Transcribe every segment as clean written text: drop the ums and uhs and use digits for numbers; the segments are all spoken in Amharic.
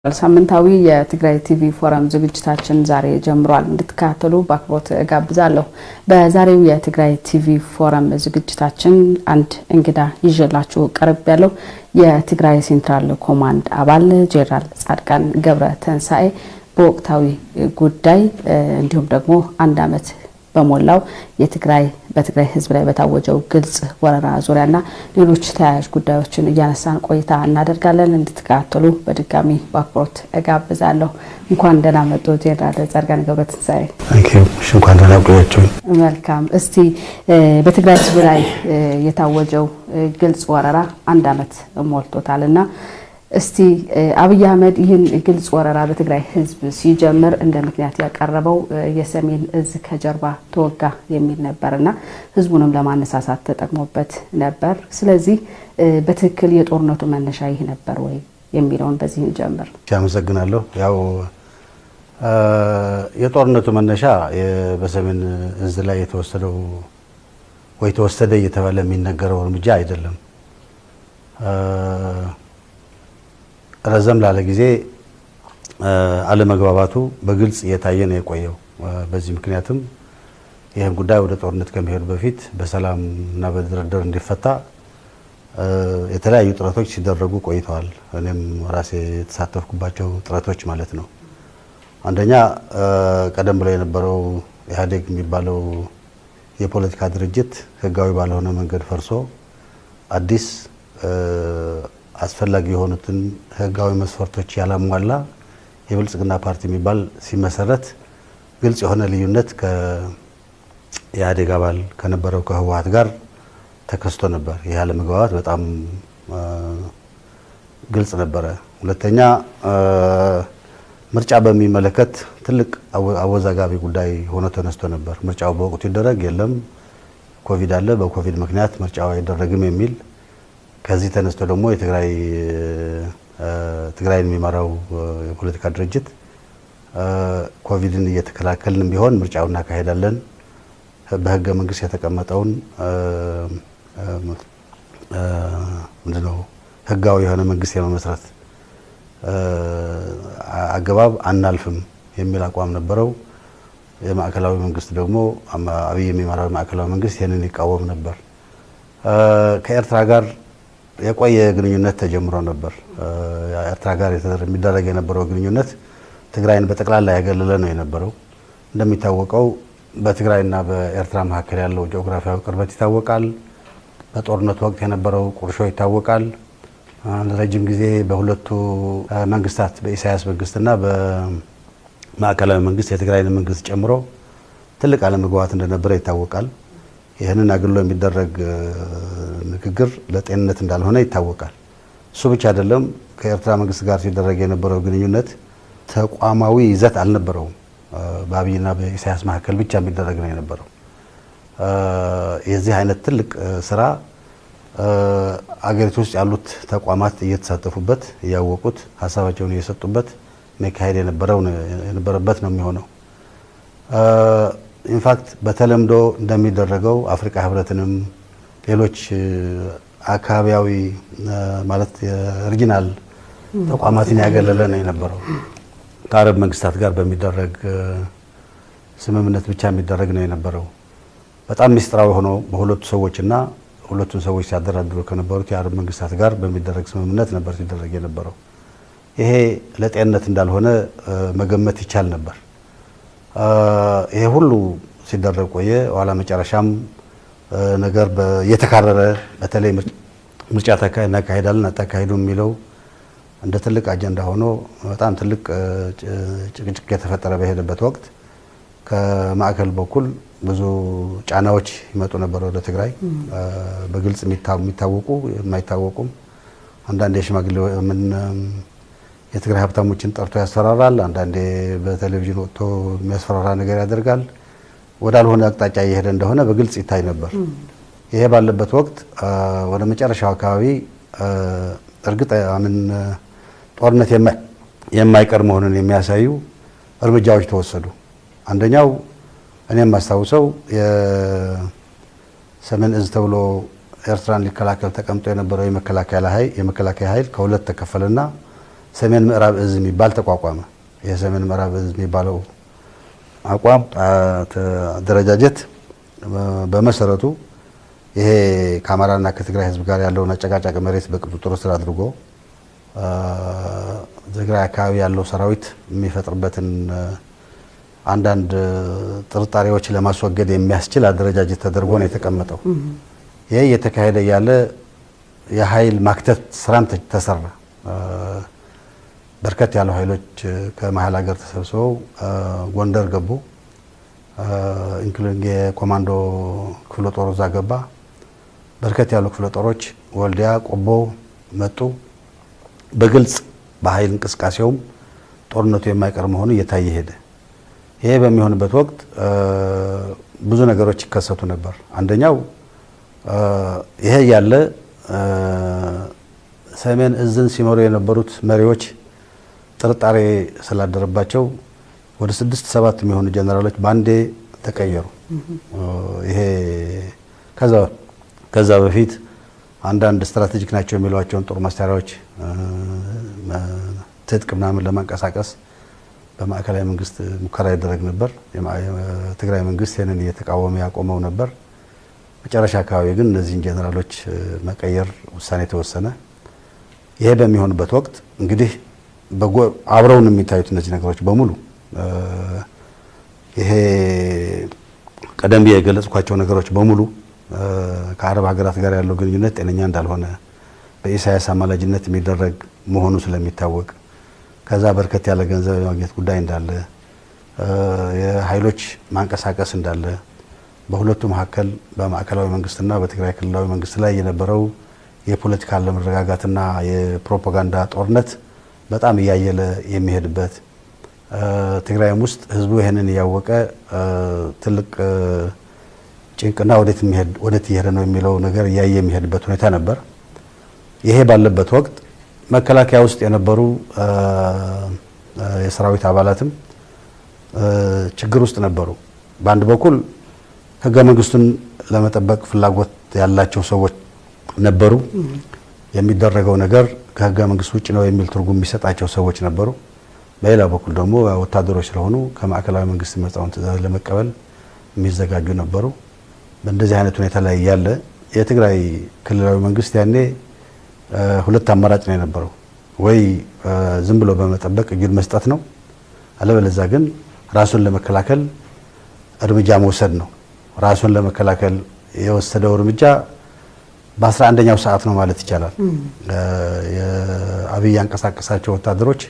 ሳምንታዊ የትግራይ ቲቪ ፎረም ዝግጅታችን ዛሬ ጀምሯል። እንድትከታተሉ በአክብሮት ጋብዛለሁ። በዛሬው የትግራይ ቲቪ ፎረም ዝግጅታችን አንድ እንግዳ ይዤላችሁ ቀርብ ያለው የትግራይ ሴንትራል ኮማንድ አባል ጄኔራል ጻድቃን ገብረተንሳኤ በወቅታዊ ጉዳይ እንዲሁም ደግሞ አንድ አመት በሞላው በትግራይ ህዝብ ላይ በታወጀው ግልጽ ወረራ ዙሪያና ሌሎች ተያያዥ ጉዳዮችን እያነሳን ቆይታ እናደርጋለን። እንድትከታተሉ በድጋሚ በአክብሮት እጋብዛለሁ። እንኳን ደህና መጡ ጄኔራል ጻድቃን ገብረተንሳኤ። እንኳን ደህና ቆያችሁ። መልካም። እስቲ በትግራይ ህዝብ ላይ የታወጀው ግልጽ ወረራ አንድ አመት ሞልቶታልና እስቲ አብይ አህመድ ይህን ግልጽ ወረራ በትግራይ ህዝብ ሲጀምር እንደ ምክንያት ያቀረበው የሰሜን እዝ ከጀርባ ተወጋ የሚል ነበርና ህዝቡንም ለማነሳሳት ተጠቅሞበት ነበር። ስለዚህ በትክክል የጦርነቱ መነሻ ይህ ነበር ወይ የሚለውን በዚህ እንጀምር። አመሰግናለሁ። ያው የጦርነቱ መነሻ በሰሜን እዝ ላይ የተወሰደው ወይ ተወሰደ እየተባለ የሚነገረው እርምጃ አይደለም። ረዘም ላለ ጊዜ አለመግባባቱ በግልጽ እየታየ ነው የቆየው። በዚህ ምክንያትም ይህን ጉዳይ ወደ ጦርነት ከመሄዱ በፊት በሰላም እና በድርድር እንዲፈታ የተለያዩ ጥረቶች ሲደረጉ ቆይተዋል። እኔም ራሴ የተሳተፍኩባቸው ጥረቶች ማለት ነው። አንደኛ ቀደም ብሎ የነበረው ኢህአዴግ የሚባለው የፖለቲካ ድርጅት ህጋዊ ባልሆነ መንገድ ፈርሶ አዲስ አስፈላጊ የሆኑትን ህጋዊ መስፈርቶች ያላሟላ የብልጽግና ፓርቲ የሚባል ሲመሰረት ግልጽ የሆነ ልዩነት ከኢህአዴግ አባል ከነበረው ከህወሓት ጋር ተከስቶ ነበር። ይህ አለመግባባት በጣም ግልጽ ነበረ። ሁለተኛ ምርጫ በሚመለከት ትልቅ አወዛጋቢ ጉዳይ ሆኖ ተነስቶ ነበር። ምርጫው በወቅቱ ይደረግ የለም ኮቪድ አለ፣ በኮቪድ ምክንያት ምርጫው አይደረግም የሚል ከዚህ ተነስቶ ደግሞ ትግራይን የሚመራው የፖለቲካ ድርጅት ኮቪድን እየተከላከልን ቢሆን ምርጫው እናካሄዳለን፣ በህገ መንግስት የተቀመጠውን ምንድነው ህጋዊ የሆነ መንግስት የመመስረት አገባብ አናልፍም የሚል አቋም ነበረው። የማዕከላዊ መንግስት ደግሞ አብይ የሚመራው ማዕከላዊ መንግስት ይህንን ይቃወም ነበር። ከኤርትራ ጋር የቆየ ግንኙነት ተጀምሮ ነበር። ኤርትራ ጋር የሚደረግ የነበረው ግንኙነት ትግራይን በጠቅላላ ያገለለ ነው የነበረው። እንደሚታወቀው በትግራይና በኤርትራ መካከል ያለው ጂኦግራፊያዊ ቅርበት ይታወቃል። በጦርነቱ ወቅት የነበረው ቁርሾ ይታወቃል። ለረጅም ጊዜ በሁለቱ መንግስታት በኢሳያስ መንግስትና በማዕከላዊ መንግስት የትግራይን መንግስት ጨምሮ ትልቅ አለመግባባት እንደነበረ ይታወቃል። ይህንን አግሎ የሚደረግ ንግግር ለጤንነት እንዳልሆነ ይታወቃል። እሱ ብቻ አይደለም። ከኤርትራ መንግስት ጋር ሲደረግ የነበረው ግንኙነት ተቋማዊ ይዘት አልነበረውም። በአብይና በኢሳያስ መካከል ብቻ የሚደረግ ነው የነበረው። የዚህ አይነት ትልቅ ስራ አገሪቱ ውስጥ ያሉት ተቋማት እየተሳተፉበት እያወቁት ሀሳባቸውን እየሰጡበት መካሄድ የነበረበት ነው የሚሆነው። ኢንፋክት በተለምዶ እንደሚደረገው አፍሪካ ህብረትንም ሌሎች አካባቢያዊ ማለት የሪጂናል ተቋማትን ያገለለ ነው የነበረው። ከአረብ መንግስታት ጋር በሚደረግ ስምምነት ብቻ የሚደረግ ነው የነበረው። በጣም ሚስጥራዊ ሆኖ በሁለቱ ሰዎችና ሁለቱን ሰዎች ሲያደራድሩ ከነበሩት የአረብ መንግስታት ጋር በሚደረግ ስምምነት ነበር ሲደረግ የነበረው። ይሄ ለጤንነት እንዳልሆነ መገመት ይቻል ነበር። ይሄ ሁሉ ሲደረግ ቆየ። ኋላ መጨረሻም ነገር እየተካረረ በተለይ ምርጫ እናካሄዳለን አታካሄዱ የሚለው እንደ ትልቅ አጀንዳ ሆኖ በጣም ትልቅ ጭቅጭቅ የተፈጠረ በሄደበት ወቅት ከማዕከል በኩል ብዙ ጫናዎች ይመጡ ነበር ወደ ትግራይ። በግልጽ የሚታወቁ የማይታወቁም። አንዳንዴ የሽማግሌ የትግራይ ሀብታሞችን ጠርቶ ያስፈራራል። አንዳንዴ በቴሌቪዥን ወጥቶ የሚያስፈራራ ነገር ያደርጋል። ወዳልሆነ አቅጣጫ እየሄደ እንደሆነ በግልጽ ይታይ ነበር። ይሄ ባለበት ወቅት ወደ መጨረሻው አካባቢ እርግጥ ጦርነት የማይቀር መሆኑን የሚያሳዩ እርምጃዎች ተወሰዱ። አንደኛው እኔም ማስታውሰው የሰሜን እዝ ተብሎ ኤርትራን ሊከላከል ተቀምጦ የነበረው የመከላከያ ኃይል ከሁለት ተከፈለና ሰሜን ምዕራብ እዝ የሚባል ተቋቋመ። የሰሜን ምዕራብ እዝ የሚባለው አቋም አደረጃጀት በመሰረቱ ይሄ ከአማራና ከትግራይ ህዝብ ጋር ያለውን አጨቃጫቂ መሬት በቁጥጥር ስር አድርጎ ትግራይ አካባቢ ያለው ሰራዊት የሚፈጥርበትን አንዳንድ ጥርጣሬዎች ለማስወገድ የሚያስችል አደረጃጀት ተደርጎ ነው የተቀመጠው። ይሄ የተካሄደ ያለ የኃይል ማክተት ስራም ተሰራ። በርከት ያሉ ኃይሎች ከመሀል ሀገር ተሰብስበው ጎንደር ገቡ። ኢንክሉዲንግ የኮማንዶ ክፍለ ጦር እዛ ገባ። በርከት ያሉ ክፍለ ጦሮች ወልዲያ፣ ቆቦ መጡ። በግልጽ በኃይል እንቅስቃሴውም ጦርነቱ የማይቀር መሆኑ እየታየ ሄደ። ይሄ በሚሆንበት ወቅት ብዙ ነገሮች ይከሰቱ ነበር። አንደኛው ይሄ ያለ ሰሜን እዝን ሲመሩ የነበሩት መሪዎች ጥርጣሬ ስላደረባቸው ወደ 6-7 የሚሆኑ ጀነራሎች ባንዴ ተቀየሩ። ይሄ ከዛ በፊት አንዳንድ ስትራቴጂክ ናቸው የሚሏቸውን ጦር መሳሪያዎች ትጥቅ ምናምን ለማንቀሳቀስ በማዕከላዊ መንግስት ሙከራ ይደረግ ነበር። የትግራይ መንግስት ይህንን እየተቃወመ ያቆመው ነበር። መጨረሻ አካባቢ ግን እነዚህን ጀነራሎች መቀየር ውሳኔ ተወሰነ። ይሄ በሚሆንበት ወቅት እንግዲህ አብረውን የሚታዩት እነዚህ ነገሮች በሙሉ ይሄ ቀደም ብዬ የገለጽኳቸው ነገሮች በሙሉ ከአረብ ሀገራት ጋር ያለው ግንኙነት ጤነኛ እንዳልሆነ በኢሳያስ አማላጅነት የሚደረግ መሆኑ ስለሚታወቅ ከዛ በርከት ያለ ገንዘብ የማግኘት ጉዳይ እንዳለ የኃይሎች ማንቀሳቀስ እንዳለ በሁለቱ መካከል በማዕከላዊ መንግስትና በትግራይ ክልላዊ መንግስት ላይ የነበረው የፖለቲካ አለመረጋጋትና የፕሮፓጋንዳ ጦርነት በጣም እያየለ የሚሄድበት ትግራይም ውስጥ ህዝቡ ይሄንን እያወቀ ትልቅ ጭንቅና ወዴት እየሄደ ነው የሚለው ነገር እያየ የሚሄድበት ሁኔታ ነበር። ይሄ ባለበት ወቅት መከላከያ ውስጥ የነበሩ የሰራዊት አባላትም ችግር ውስጥ ነበሩ። በአንድ በኩል ህገ መንግስቱን ለመጠበቅ ፍላጎት ያላቸው ሰዎች ነበሩ። የሚደረገው ነገር ከህገ መንግስቱ ውጭ ነው የሚል ትርጉም የሚሰጣቸው ሰዎች ነበሩ። በሌላ በኩል ደግሞ ወታደሮች ስለሆኑ ከማዕከላዊ መንግስት የመጣውን ትዕዛዝ ለመቀበል የሚዘጋጁ ነበሩ። በእንደዚህ አይነት ሁኔታ ላይ ያለ የትግራይ ክልላዊ መንግስት ያኔ ሁለት አማራጭ ነው የነበረው። ወይ ዝም ብሎ በመጠበቅ እጁን መስጠት ነው፣ አለበለዚያ ግን ራሱን ለመከላከል እርምጃ መውሰድ ነው። ራሱን ለመከላከል የወሰደው እርምጃ በ11ኛው ሰዓት ነው ማለት ይቻላል። የአብይ ያንቀሳቀሳቸው ወታደሮች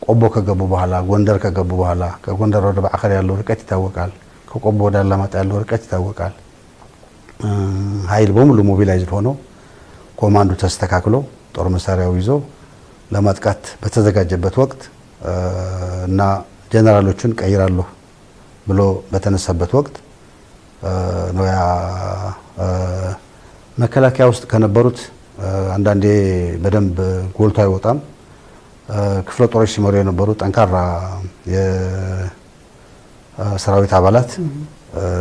ቆቦ ከገቡ በኋላ ጎንደር ከገቡ በኋላ ከጎንደር ወደ ባዕከር ያለው ርቀት ይታወቃል። ከቆቦ ወደ አላማጣ ያለው ርቀት ይታወቃል። ኃይል በሙሉ ሞቢላይዝድ ሆኖ ኮማንዶ ተስተካክሎ ጦር መሳሪያው ይዞ ለማጥቃት በተዘጋጀበት ወቅት እና ጀነራሎቹን ቀይራለሁ ብሎ በተነሳበት ወቅት ነው ያ መከላከያ ውስጥ ከነበሩት አንዳንዴ በደንብ ጎልቶ አይወጣም ክፍለ ጦሮች ሲመሩ የነበሩ ጠንካራ የሰራዊት አባላት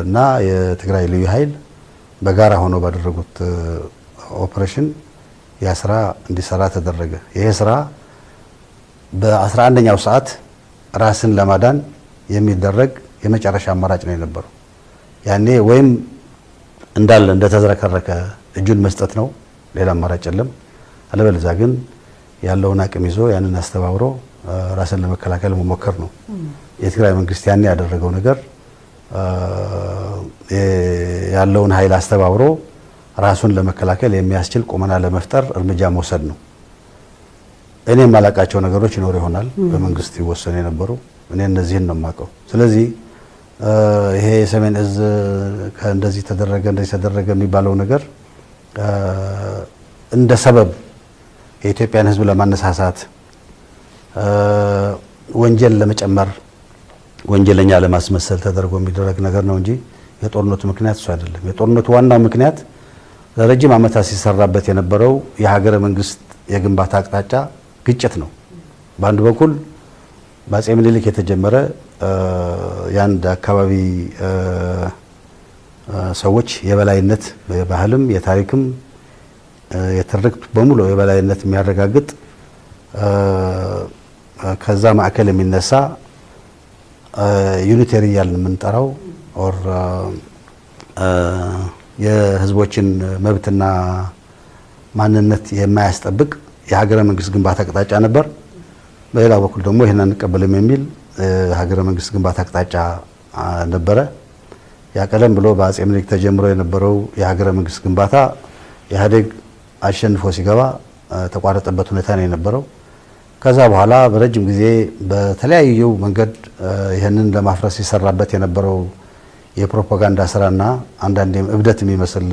እና የትግራይ ልዩ ኃይል በጋራ ሆኖ ባደረጉት ኦፕሬሽን ያ ስራ እንዲሰራ ተደረገ። ይሄ ስራ በ11ኛው ሰዓት ራስን ለማዳን የሚደረግ የመጨረሻ አማራጭ ነው የነበረው። ያኔ ወይም እንዳለ እንደተዝረከረከ እጁን መስጠት ነው፣ ሌላ አማራጭ የለም። አለበለዚያ ግን ያለውን አቅም ይዞ ያንን አስተባብሮ ራስን ለመከላከል መሞከር ነው። የትግራይ መንግስት ያኔ ያደረገው ነገር ያለውን ኃይል አስተባብሮ ራሱን ለመከላከል የሚያስችል ቁመና ለመፍጠር እርምጃ መውሰድ ነው። እኔ የማላቃቸው ነገሮች ይኖር ይሆናል በመንግስት ይወሰኑ የነበሩ፣ እኔ እነዚህን ነው የማውቀው። ስለዚህ ይሄ የሰሜን እዝ እንደዚህ ተደረገ የሚባለው ነገር እንደ ሰበብ የኢትዮጵያን ሕዝብ ለማነሳሳት ወንጀል ለመጨመር ወንጀለኛ ለማስመሰል ተደርጎ የሚደረግ ነገር ነው እንጂ የጦርነቱ ምክንያት እሱ አይደለም። የጦርነቱ ዋናው ምክንያት ለረጅም ዓመታት ሲሰራበት የነበረው የሀገረ መንግስት የግንባታ አቅጣጫ ግጭት ነው። በአንድ በኩል በአፄ ምኒልክ የተጀመረ የአንድ አካባቢ ሰዎች የበላይነት የባህልም የታሪክም የትርክት በሙሉ የበላይነት የሚያረጋግጥ ከዛ ማዕከል የሚነሳ ዩኒተሪ ያልን የምንጠራው ኦር የህዝቦችን መብትና ማንነት የማያስጠብቅ የሀገረ መንግስት ግንባታ አቅጣጫ ነበር። በሌላ በኩል ደግሞ ይሄን አንቀበልም የሚል ሀገረ መንግስት ግንባታ አቅጣጫ ነበረ። ያ ቀደም ብሎ በአጼ ምኒልክ ተጀምሮ የነበረው የሀገረ መንግስት ግንባታ ኢህአዴግ አሸንፎ ሲገባ ተቋረጠበት ሁኔታ ነው የነበረው። ከዛ በኋላ በረጅም ጊዜ በተለያዩ መንገድ ይህንን ለማፍረስ ሲሰራበት የነበረው የፕሮፓጋንዳ ስራና አንዳንድ እብደት የሚመስል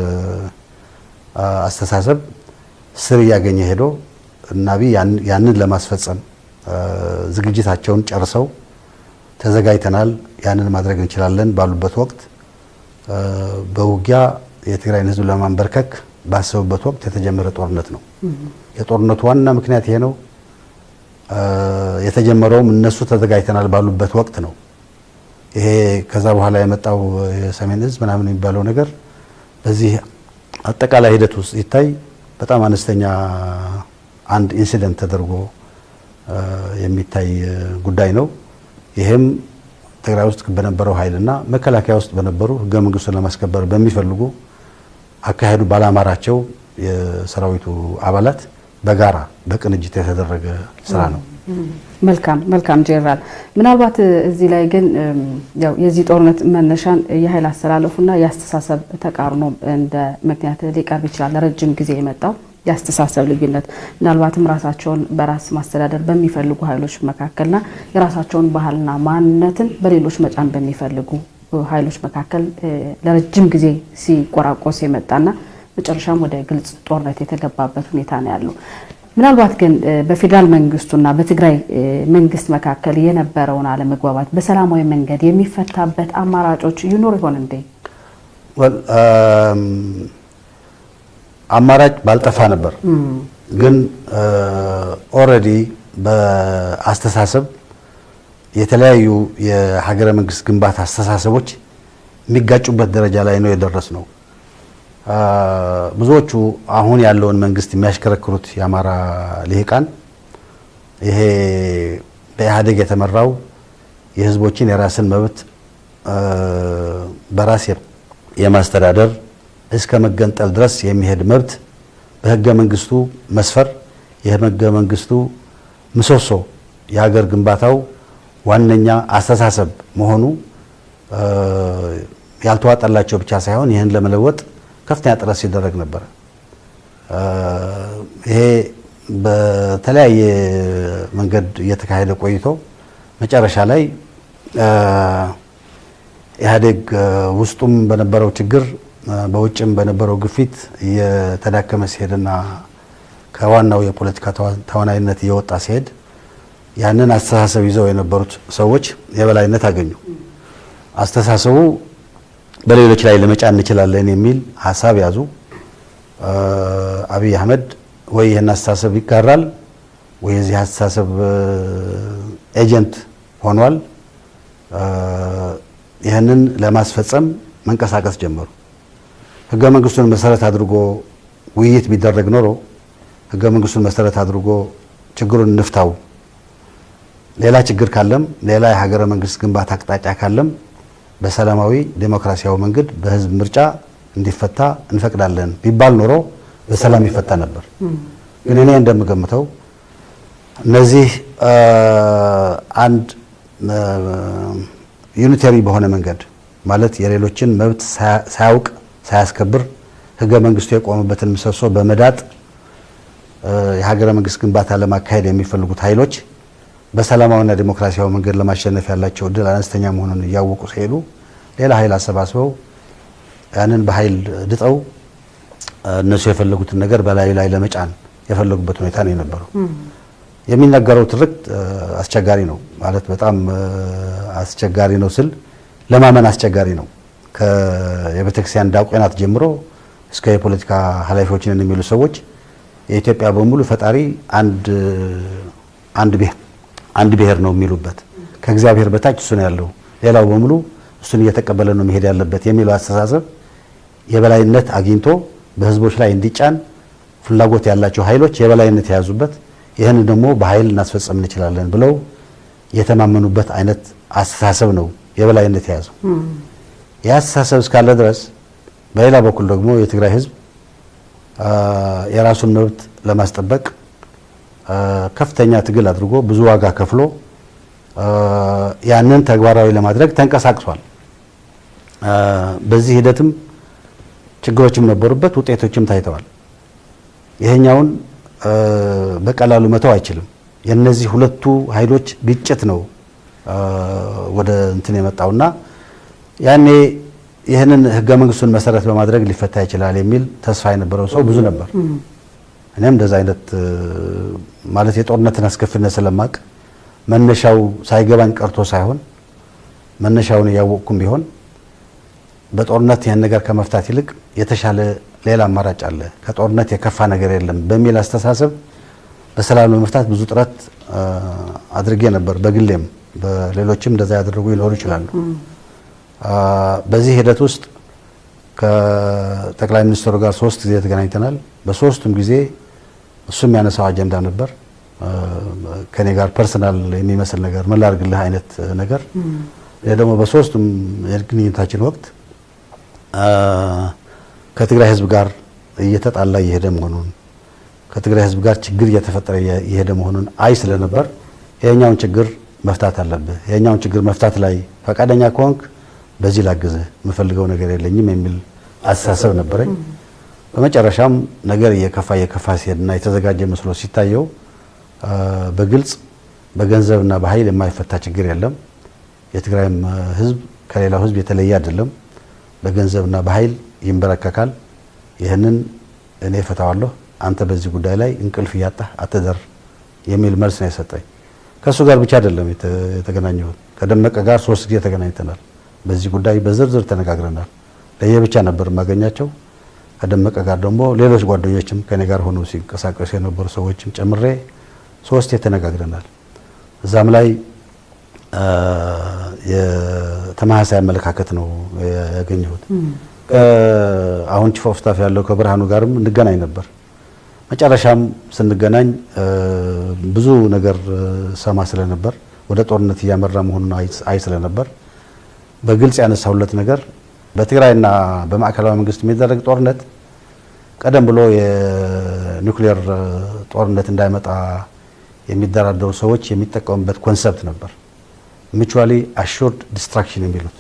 አስተሳሰብ ስር እያገኘ ሄዶ እና ያንን ለማስፈጸም ዝግጅታቸውን ጨርሰው ተዘጋጅተናል፣ ያንን ማድረግ እንችላለን ባሉበት ወቅት በውጊያ የትግራይን ህዝብ ለማንበርከክ ባሰቡበት ወቅት የተጀመረ ጦርነት ነው። የጦርነቱ ዋና ምክንያት ይሄ ነው። የተጀመረውም እነሱ ተዘጋጅተናል ባሉበት ወቅት ነው። ይሄ ከዛ በኋላ የመጣው የሰሜን ህዝብ ምናምን የሚባለው ነገር በዚህ አጠቃላይ ሂደት ውስጥ ሲታይ በጣም አነስተኛ አንድ ኢንሲደንት ተደርጎ የሚታይ ጉዳይ ነው። ይሄም ትግራይ ውስጥ በነበረው ኃይልና መከላከያ ውስጥ በነበሩ ህገ መንግስቱን ለማስከበር በሚፈልጉ አካሄዱ ባላማራቸው የሰራዊቱ አባላት በጋራ በቅንጅት የተደረገ ስራ ነው። መልካም ጄኔራል፣ ምናልባት እዚህ ላይ ግን ያው የዚህ ጦርነት መነሻን የኃይል አስተላለፉና የአስተሳሰብ ተቃርኖ እንደ ምክንያት ሊቀርብ ይችላል። ለረጅም ጊዜ የመጣው የአስተሳሰብ ልዩነት ምናልባትም ራሳቸውን በራስ ማስተዳደር በሚፈልጉ ኃይሎች መካከልና የራሳቸውን ባህልና ማንነትን በሌሎች መጫን በሚፈልጉ ኃይሎች መካከል ለረጅም ጊዜ ሲቆራቆስ የመጣና መጨረሻም ወደ ግልጽ ጦርነት የተገባበት ሁኔታ ነው ያለው። ምናልባት ግን በፌዴራል መንግስቱና በትግራይ መንግስት መካከል የነበረውን አለመግባባት በሰላማዊ መንገድ የሚፈታበት አማራጮች ይኖር ይሆን እንዴ? አማራጭ ባልጠፋ ነበር። ግን ኦልሬዲ በአስተሳሰብ የተለያዩ የሀገረ መንግስት ግንባታ አስተሳሰቦች የሚጋጩበት ደረጃ ላይ ነው የደረስነው። ብዙዎቹ አሁን ያለውን መንግስት የሚያሽከረክሩት የአማራ ልሂቃን ይሄ በኢህአዴግ የተመራው የህዝቦችን የራስን መብት በራስ የማስተዳደር እስከ መገንጠል ድረስ የሚሄድ መብት በህገ መንግስቱ መስፈር የህገ መንግስቱ ምሰሶ የሀገር ግንባታው ዋነኛ አስተሳሰብ መሆኑ ያልተዋጠላቸው ብቻ ሳይሆን ይህን ለመለወጥ ከፍተኛ ጥረት ሲደረግ ነበር። ይሄ በተለያየ መንገድ እየተካሄደ ቆይቶ መጨረሻ ላይ ኢህአዴግ ውስጡም በነበረው ችግር በውጭም በነበረው ግፊት እየተዳከመ ሲሄድና ከዋናው የፖለቲካ ተዋናይነት እየወጣ ሲሄድ ያንን አስተሳሰብ ይዘው የነበሩት ሰዎች የበላይነት አገኙ። አስተሳሰቡ በሌሎች ላይ ለመጫን እንችላለን የሚል ሀሳብ ያዙ። አብይ አህመድ ወይ ይህን አስተሳሰብ ይጋራል ወይ የዚህ አስተሳሰብ ኤጀንት ሆኗል። ይህንን ለማስፈጸም መንቀሳቀስ ጀመሩ። ህገ መንግስቱን መሰረት አድርጎ ውይይት ቢደረግ ኖሮ ህገ መንግስቱን መሰረት አድርጎ ችግሩን እንፍታው፣ ሌላ ችግር ካለም ሌላ የሀገረ መንግስት ግንባታ አቅጣጫ ካለም በሰላማዊ ዴሞክራሲያዊ መንገድ በህዝብ ምርጫ እንዲፈታ እንፈቅዳለን ቢባል ኖሮ በሰላም ይፈታ ነበር። ግን እኔ እንደምገምተው እነዚህ አንድ ዩኒተሪ በሆነ መንገድ ማለት የሌሎችን መብት ሳያውቅ ሳያስከብር ህገ መንግስቱ የቆመበትን ምሰሶ በመዳጥ የሀገረ መንግስት ግንባታ ለማካሄድ የሚፈልጉት ኃይሎች በሰላማዊና ዲሞክራሲያዊ መንገድ ለማሸነፍ ያላቸው እድል አነስተኛ መሆኑን እያወቁ ሲሄዱ ሌላ ኃይል አሰባስበው ያንን በኃይል ድጠው እነሱ የፈለጉትን ነገር በላዩ ላይ ለመጫን የፈለጉበት ሁኔታ ነው የነበረው። የሚነገረው ትርክት አስቸጋሪ ነው ማለት በጣም አስቸጋሪ ነው ስል ለማመን አስቸጋሪ ነው። የቤተክርስቲያን ዲያቆናት ጀምሮ እስከ የፖለቲካ ኃላፊዎችን የሚሉ ሰዎች የኢትዮጵያ በሙሉ ፈጣሪ አንድ ብሔር ነው የሚሉበት ከእግዚአብሔር በታች እሱ ነው ያለው፣ ሌላው በሙሉ እሱን እየተቀበለ ነው መሄድ ያለበት የሚለው አስተሳሰብ የበላይነት አግኝቶ በህዝቦች ላይ እንዲጫን ፍላጎት ያላቸው ኃይሎች የበላይነት የያዙበት ይህን ደግሞ በኃይል እናስፈጸም እንችላለን ብለው የተማመኑበት አይነት አስተሳሰብ ነው የበላይነት የያዘው። የአስተሳሰብ እስካለ ድረስ በሌላ በኩል ደግሞ የትግራይ ህዝብ የራሱን መብት ለማስጠበቅ ከፍተኛ ትግል አድርጎ ብዙ ዋጋ ከፍሎ ያንን ተግባራዊ ለማድረግ ተንቀሳቅሷል። በዚህ ሂደትም ችግሮችም ነበሩበት፣ ውጤቶችም ታይተዋል። ይሄኛውን በቀላሉ መተው አይችልም። የነዚህ ሁለቱ ኃይሎች ግጭት ነው ወደ እንትን የመጣውና ያኔ ይህንን ህገ መንግስቱን መሰረት በማድረግ ሊፈታ ይችላል የሚል ተስፋ የነበረው ሰው ብዙ ነበር። እኔም እንደዛ አይነት ማለት የጦርነትን አስከፊነት ስለማቅ መነሻው ሳይገባኝ ቀርቶ ሳይሆን መነሻውን ያወቅኩም ቢሆን በጦርነት ይህን ነገር ከመፍታት ይልቅ የተሻለ ሌላ አማራጭ አለ፣ ከጦርነት የከፋ ነገር የለም በሚል አስተሳሰብ በሰላም ለመፍታት ብዙ ጥረት አድርጌ ነበር። በግሌም በሌሎችም እንደዛ ያደረጉ ይኖሩ ይችላሉ። በዚህ ሂደት ውስጥ ከጠቅላይ ሚኒስትሩ ጋር 3 ጊዜ ተገናኝተናል። በሶስቱም ጊዜ እሱም ያነሳው አጀንዳ ነበር። ከኔ ጋር ፐርሰናል የሚመስል ነገር ምን ላድርግልህ አይነት ነገር። ደግሞ በሶስቱም የግንኙነታችን ወቅት ከትግራይ ህዝብ ጋር እየተጣላ እየሄደ መሆኑን፣ ከትግራይ ህዝብ ጋር ችግር እየተፈጠረ እየሄደ መሆኑን አይ ስለነበር ይሄኛውን ችግር መፍታት አለብህ፣ ይሄኛውን ችግር መፍታት ላይ ፈቃደኛ ከሆንክ በዚህ ላግዝህ፣ የምፈልገው ነገር የለኝም የሚል አስተሳሰብ ነበረኝ። በመጨረሻም ነገር እየከፋ ሲሄድና የተዘጋጀ መስሎ ሲታየው በግልጽ በገንዘብና በኃይል የማይፈታ ችግር የለም፣ የትግራይም ህዝብ ከሌላው ህዝብ የተለየ አይደለም፣ በገንዘብና በኃይል ይንበረከካል፣ ይህንን እኔ እፈታዋለሁ፣ አንተ በዚህ ጉዳይ ላይ እንቅልፍ እያጣህ አትደር የሚል መልስ ነው የሰጠኝ። ከእሱ ጋር ብቻ አይደለም የተገናኘሁት፣ ከደመቀ ጋር 3 ጊዜ ተገናኝተናል። በዚህ ጉዳይ በዝርዝር ተነጋግረናል። ለየብቻ ነበር የማገኛቸው። ከደመቀ ጋር ደግሞ ሌሎች ጓደኞችም ከኔ ጋር ሆነው ሲንቀሳቀሱ የነበሩ ሰዎችም ጨምሬ 3 ተነጋግረናል። እዛም ላይ የተመሳሳይ አመለካከት ነው ያገኘሁት። አሁን ቺፍ ኦፍ ስታፍ ያለው ከብርሃኑ ጋርም እንገናኝ ነበር። መጨረሻም ስንገናኝ ብዙ ነገር ሰማ ስለነበር ወደ ጦርነት እያመራ መሆኑን አይ ስለነበር በግልጽ ያነሳውለት ነገር በትግራይና በማዕከላዊ መንግስት የሚደረግ ጦርነት ቀደም ብሎ የኒውክሌር ጦርነት እንዳይመጣ የሚደራደሩ ሰዎች የሚጠቀሙበት ኮንሰፕት ነበር። ሚቹዋሊ አሹርድ ዲስትራክሽን የሚሉት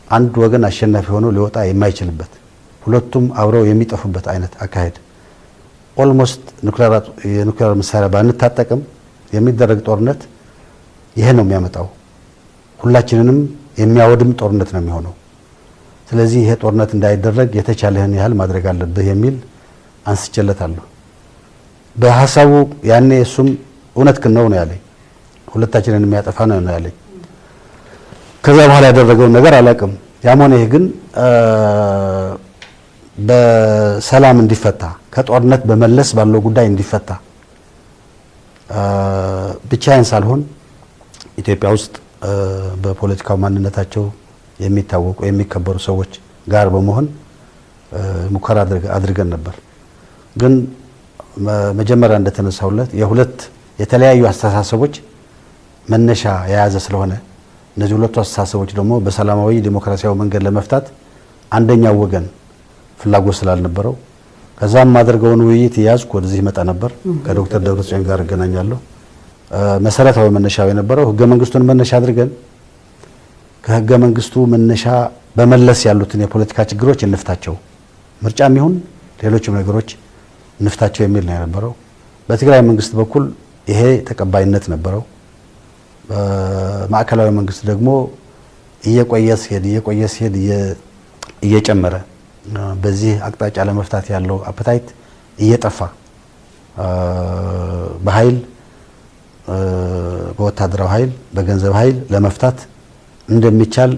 አንድ ወገን አሸናፊ ሆኖ ሊወጣ የማይችልበት ሁለቱም አብረው የሚጠፉበት አይነት አካሄድ። ኦልሞስት የኒውክሌር መሳሪያ ባንታጠቅም የሚደረግ ጦርነት ይሄ ነው የሚያመጣው፣ ሁላችንንም የሚያወድም ጦርነት ነው የሚሆነው። ስለዚህ ይሄ ጦርነት እንዳይደረግ የተቻለህን ያህል ማድረግ አለብህ የሚል አንስቼለታለሁ። በሐሳቡ ያኔ እሱም እውነትህን ነው ያለኝ፣ ሁለታችንን የሚያጠፋ ነው ያለኝ። ከዛ በኋላ ያደረገውን ነገር አላውቅም። ያም ሆነ ይሄ ግን በሰላም እንዲፈታ ከጦርነት በመለስ ባለው ጉዳይ እንዲፈታ ብቻዬን ሳልሆን ኢትዮጵያ ውስጥ በፖለቲካው ማንነታቸው የሚታወቁ የሚከበሩ ሰዎች ጋር በመሆን ሙከራ አድርገን ነበር። ግን መጀመሪያ እንደተነሳውለት የሁለት የተለያዩ አስተሳሰቦች መነሻ የያዘ ስለሆነ እነዚህ ሁለቱ አስተሳሰቦች ደግሞ በሰላማዊ ዲሞክራሲያዊ መንገድ ለመፍታት አንደኛው ወገን ፍላጎት ስላልነበረው ከዛም ማድረገውን ውይይት ያዝኩ ወደዚህ መጣ ነበር። ከዶክተር ደብረጽዮን ጋር እገናኛለሁ። መሰረታዊ መነሻው የነበረው ህገ መንግስቱን መነሻ አድርገን ከህገ መንግስቱ መነሻ በመለስ ያሉትን የፖለቲካ ችግሮች እንፍታቸው፣ ምርጫም ይሁን ሌሎችም ነገሮች እንፍታቸው የሚል ነው የነበረው። በትግራይ መንግስት በኩል ይሄ ተቀባይነት ነበረው። በማዕከላዊ መንግስት ደግሞ እየቆየ ሲሄድ እየጨመረ በዚህ አቅጣጫ ለመፍታት ያለው አፕታይት እየጠፋ በኃይል በወታደራዊ ኃይል በገንዘብ ኃይል ለመፍታት እንደሚቻል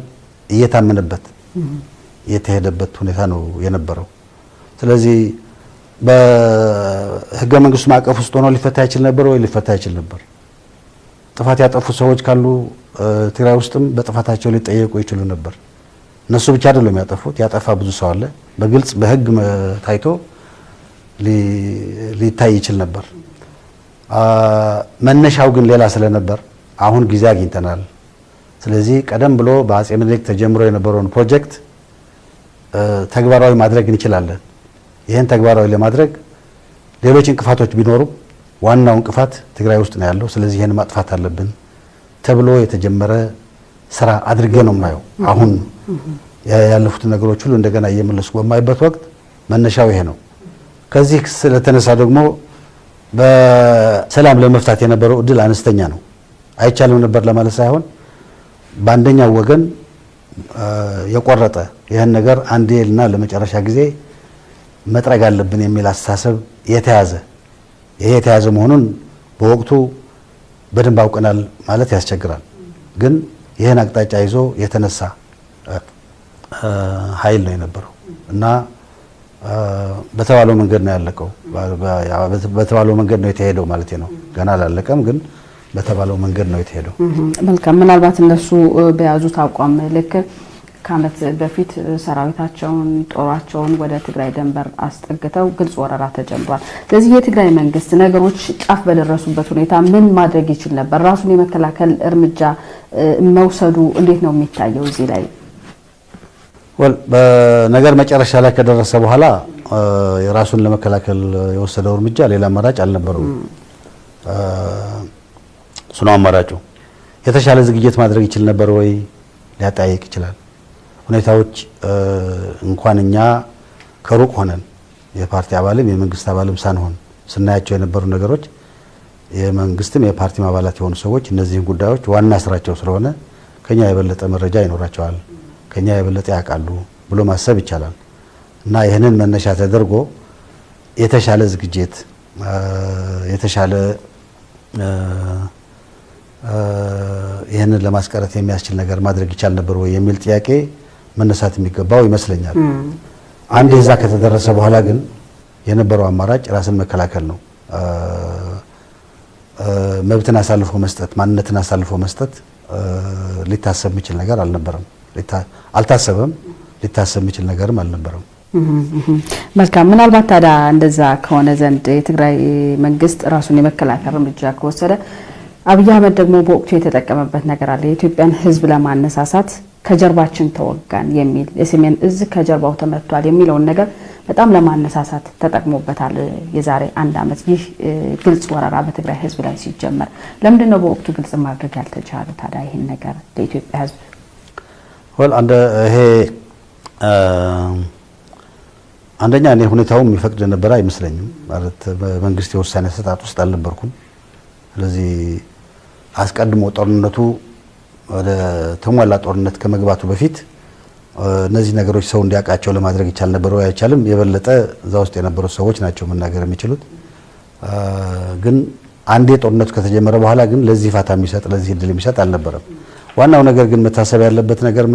እየታመነበት የተሄደበት ሁኔታ ነው የነበረው። ስለዚህ በህገ መንግስቱ ማዕቀፍ ውስጥ ሆኖ ሊፈታ ይችል ነበር ወይ? ሊፈታ ይችል ነበር። ጥፋት ያጠፉ ሰዎች ካሉ ትግራይ ውስጥም በጥፋታቸው ሊጠየቁ ይችሉ ነበር። እነሱ ብቻ አይደሉም ያጠፉት፣ ያጠፋ ብዙ ሰው አለ። በግልጽ በህግ ታይቶ ሊታይ ይችል ነበር። መነሻው ግን ሌላ ስለነበር አሁን ጊዜ አግኝተናል። ስለዚህ ቀደም ብሎ በአጼ ምኒልክ ተጀምሮ የነበረውን ፕሮጀክት ተግባራዊ ማድረግ እንችላለን። ይህን ተግባራዊ ለማድረግ ሌሎች እንቅፋቶች ቢኖሩ ዋናው እንቅፋት ትግራይ ውስጥ ነው ያለው። ስለዚህ ይህን ማጥፋት አለብን ተብሎ የተጀመረ ስራ አድርጌ ነው የማየው። አሁን ያለፉት ነገሮች ሁሉ እንደገና እየመለስኩ በማይበት ወቅት መነሻው ይሄ ነው። ከዚህ ስለተነሳ ደግሞ በሰላም ለመፍታት የነበረው እድል አነስተኛ ነው። አይቻልም ነበር ለማለት ሳይሆን በአንደኛው ወገን የቆረጠ ይህን ነገር አንዴና ለመጨረሻ ጊዜ መጥረግ አለብን የሚል አስተሳሰብ ይሄ የተያዘ መሆኑን በወቅቱ በደንብ አውቀናል ማለት ያስቸግራል። ግን ይህን አቅጣጫ ይዞ የተነሳ ኃይል ነው የነበረው እና በተባለው መንገድ ነው ያለቀው። በተባለው መንገድ ነው የተሄደው ማለት ነው። ገና አላለቀም፣ ግን በተባለው መንገድ ነው የተሄደው። መልካም። ምናልባት እነሱ በያዙት አቋም ልክ ከዓመት በፊት ሰራዊታቸውን ጦራቸውን ወደ ትግራይ ድንበር አስጠግተው ግልጽ ወረራ ተጀምሯል። ስለዚህ የትግራይ መንግስት ነገሮች ጫፍ በደረሱበት ሁኔታ ምን ማድረግ ይችል ነበር? ራሱን የመከላከል እርምጃ መውሰዱ እንዴት ነው የሚታየው እዚህ ላይ? በነገር መጨረሻ ላይ ከደረሰ በኋላ የራሱን ለመከላከል የወሰደው እርምጃ ሌላ አማራጭ አልነበረውም። እሱ ነው አማራጩ። የተሻለ ዝግጅት ማድረግ ይችል ነበር ወይ ሊያጠያይቅ ይችላል። ሁኔታዎች እንኳን እኛ ከሩቅ ሆነን የፓርቲ አባልም የመንግስት አባልም ሳንሆን ስናያቸው የነበሩ ነገሮች የመንግስትም የፓርቲም አባላት የሆኑ ሰዎች እነዚህን ጉዳዮች ዋና ስራቸው ስለሆነ ከኛ የበለጠ መረጃ ይኖራቸዋል፣ ከኛ የበለጠ ያውቃሉ ብሎ ማሰብ ይቻላል እና ይህንን መነሻ ተደርጎ የተሻለ ዝግጅት የተሻለ ይህንን ለማስቀረት የሚያስችል ነገር ማድረግ ይቻል ነበር ወይ የሚል ጥያቄ መነሳት የሚገባው ይመስለኛል። አንድ እዛ ከተደረሰ በኋላ ግን የነበረው አማራጭ ራስን መከላከል ነው። መብትን አሳልፎ መስጠት፣ ማንነትን አሳልፎ መስጠት ሊታሰብ የሚችል ነገር አልነበረም። አልታሰበም፣ ሊታሰብ የሚችል ነገርም አልነበረም። መልካም። ምናልባት ታዲያ እንደዛ ከሆነ ዘንድ የትግራይ መንግስት ራሱን የመከላከል እርምጃ ከወሰደ አብይ አህመድ ደግሞ በወቅቱ የተጠቀመበት ነገር አለ። የኢትዮጵያን ሕዝብ ለማነሳሳት ከጀርባችን ተወጋን የሚል የሰሜን እዝ ከጀርባው ተመቷል የሚለውን ነገር በጣም ለማነሳሳት ተጠቅሞበታል። የዛሬ 1 ዓመት ይህ ግልጽ ወረራ በትግራይ ሕዝብ ላይ ሲጀመር ለምንድን ነው በወቅቱ ግልጽ ማድረግ ያልተቻለው ታዲያ ይህን ነገር ለኢትዮጵያ ሕዝብ? አንደኛ እኔ ሁኔታው የሚፈቅድ ነበር አይመስለኝም። ማለት በመንግስት የውሳኔ አሰጣጥ ውስጥ አልነበርኩም። ስለዚህ አስቀድሞ ጦርነቱ ወደ ተሟላ ጦርነት ከመግባቱ በፊት እነዚህ ነገሮች ሰው እንዲያውቃቸው ለማድረግ ይቻል ነበር ወይ አይቻልም? የበለጠ እዛ ውስጥ የነበሩ ሰዎች ናቸው መናገር የሚችሉት። ግን አንዴ ጦርነቱ ከተጀመረ በኋላ ግን ለዚህ ፋታ የሚሰጥ ለዚህ እድል የሚሰጥ አልነበረም። ዋናው ነገር ግን መታሰብ ያለበት ነገር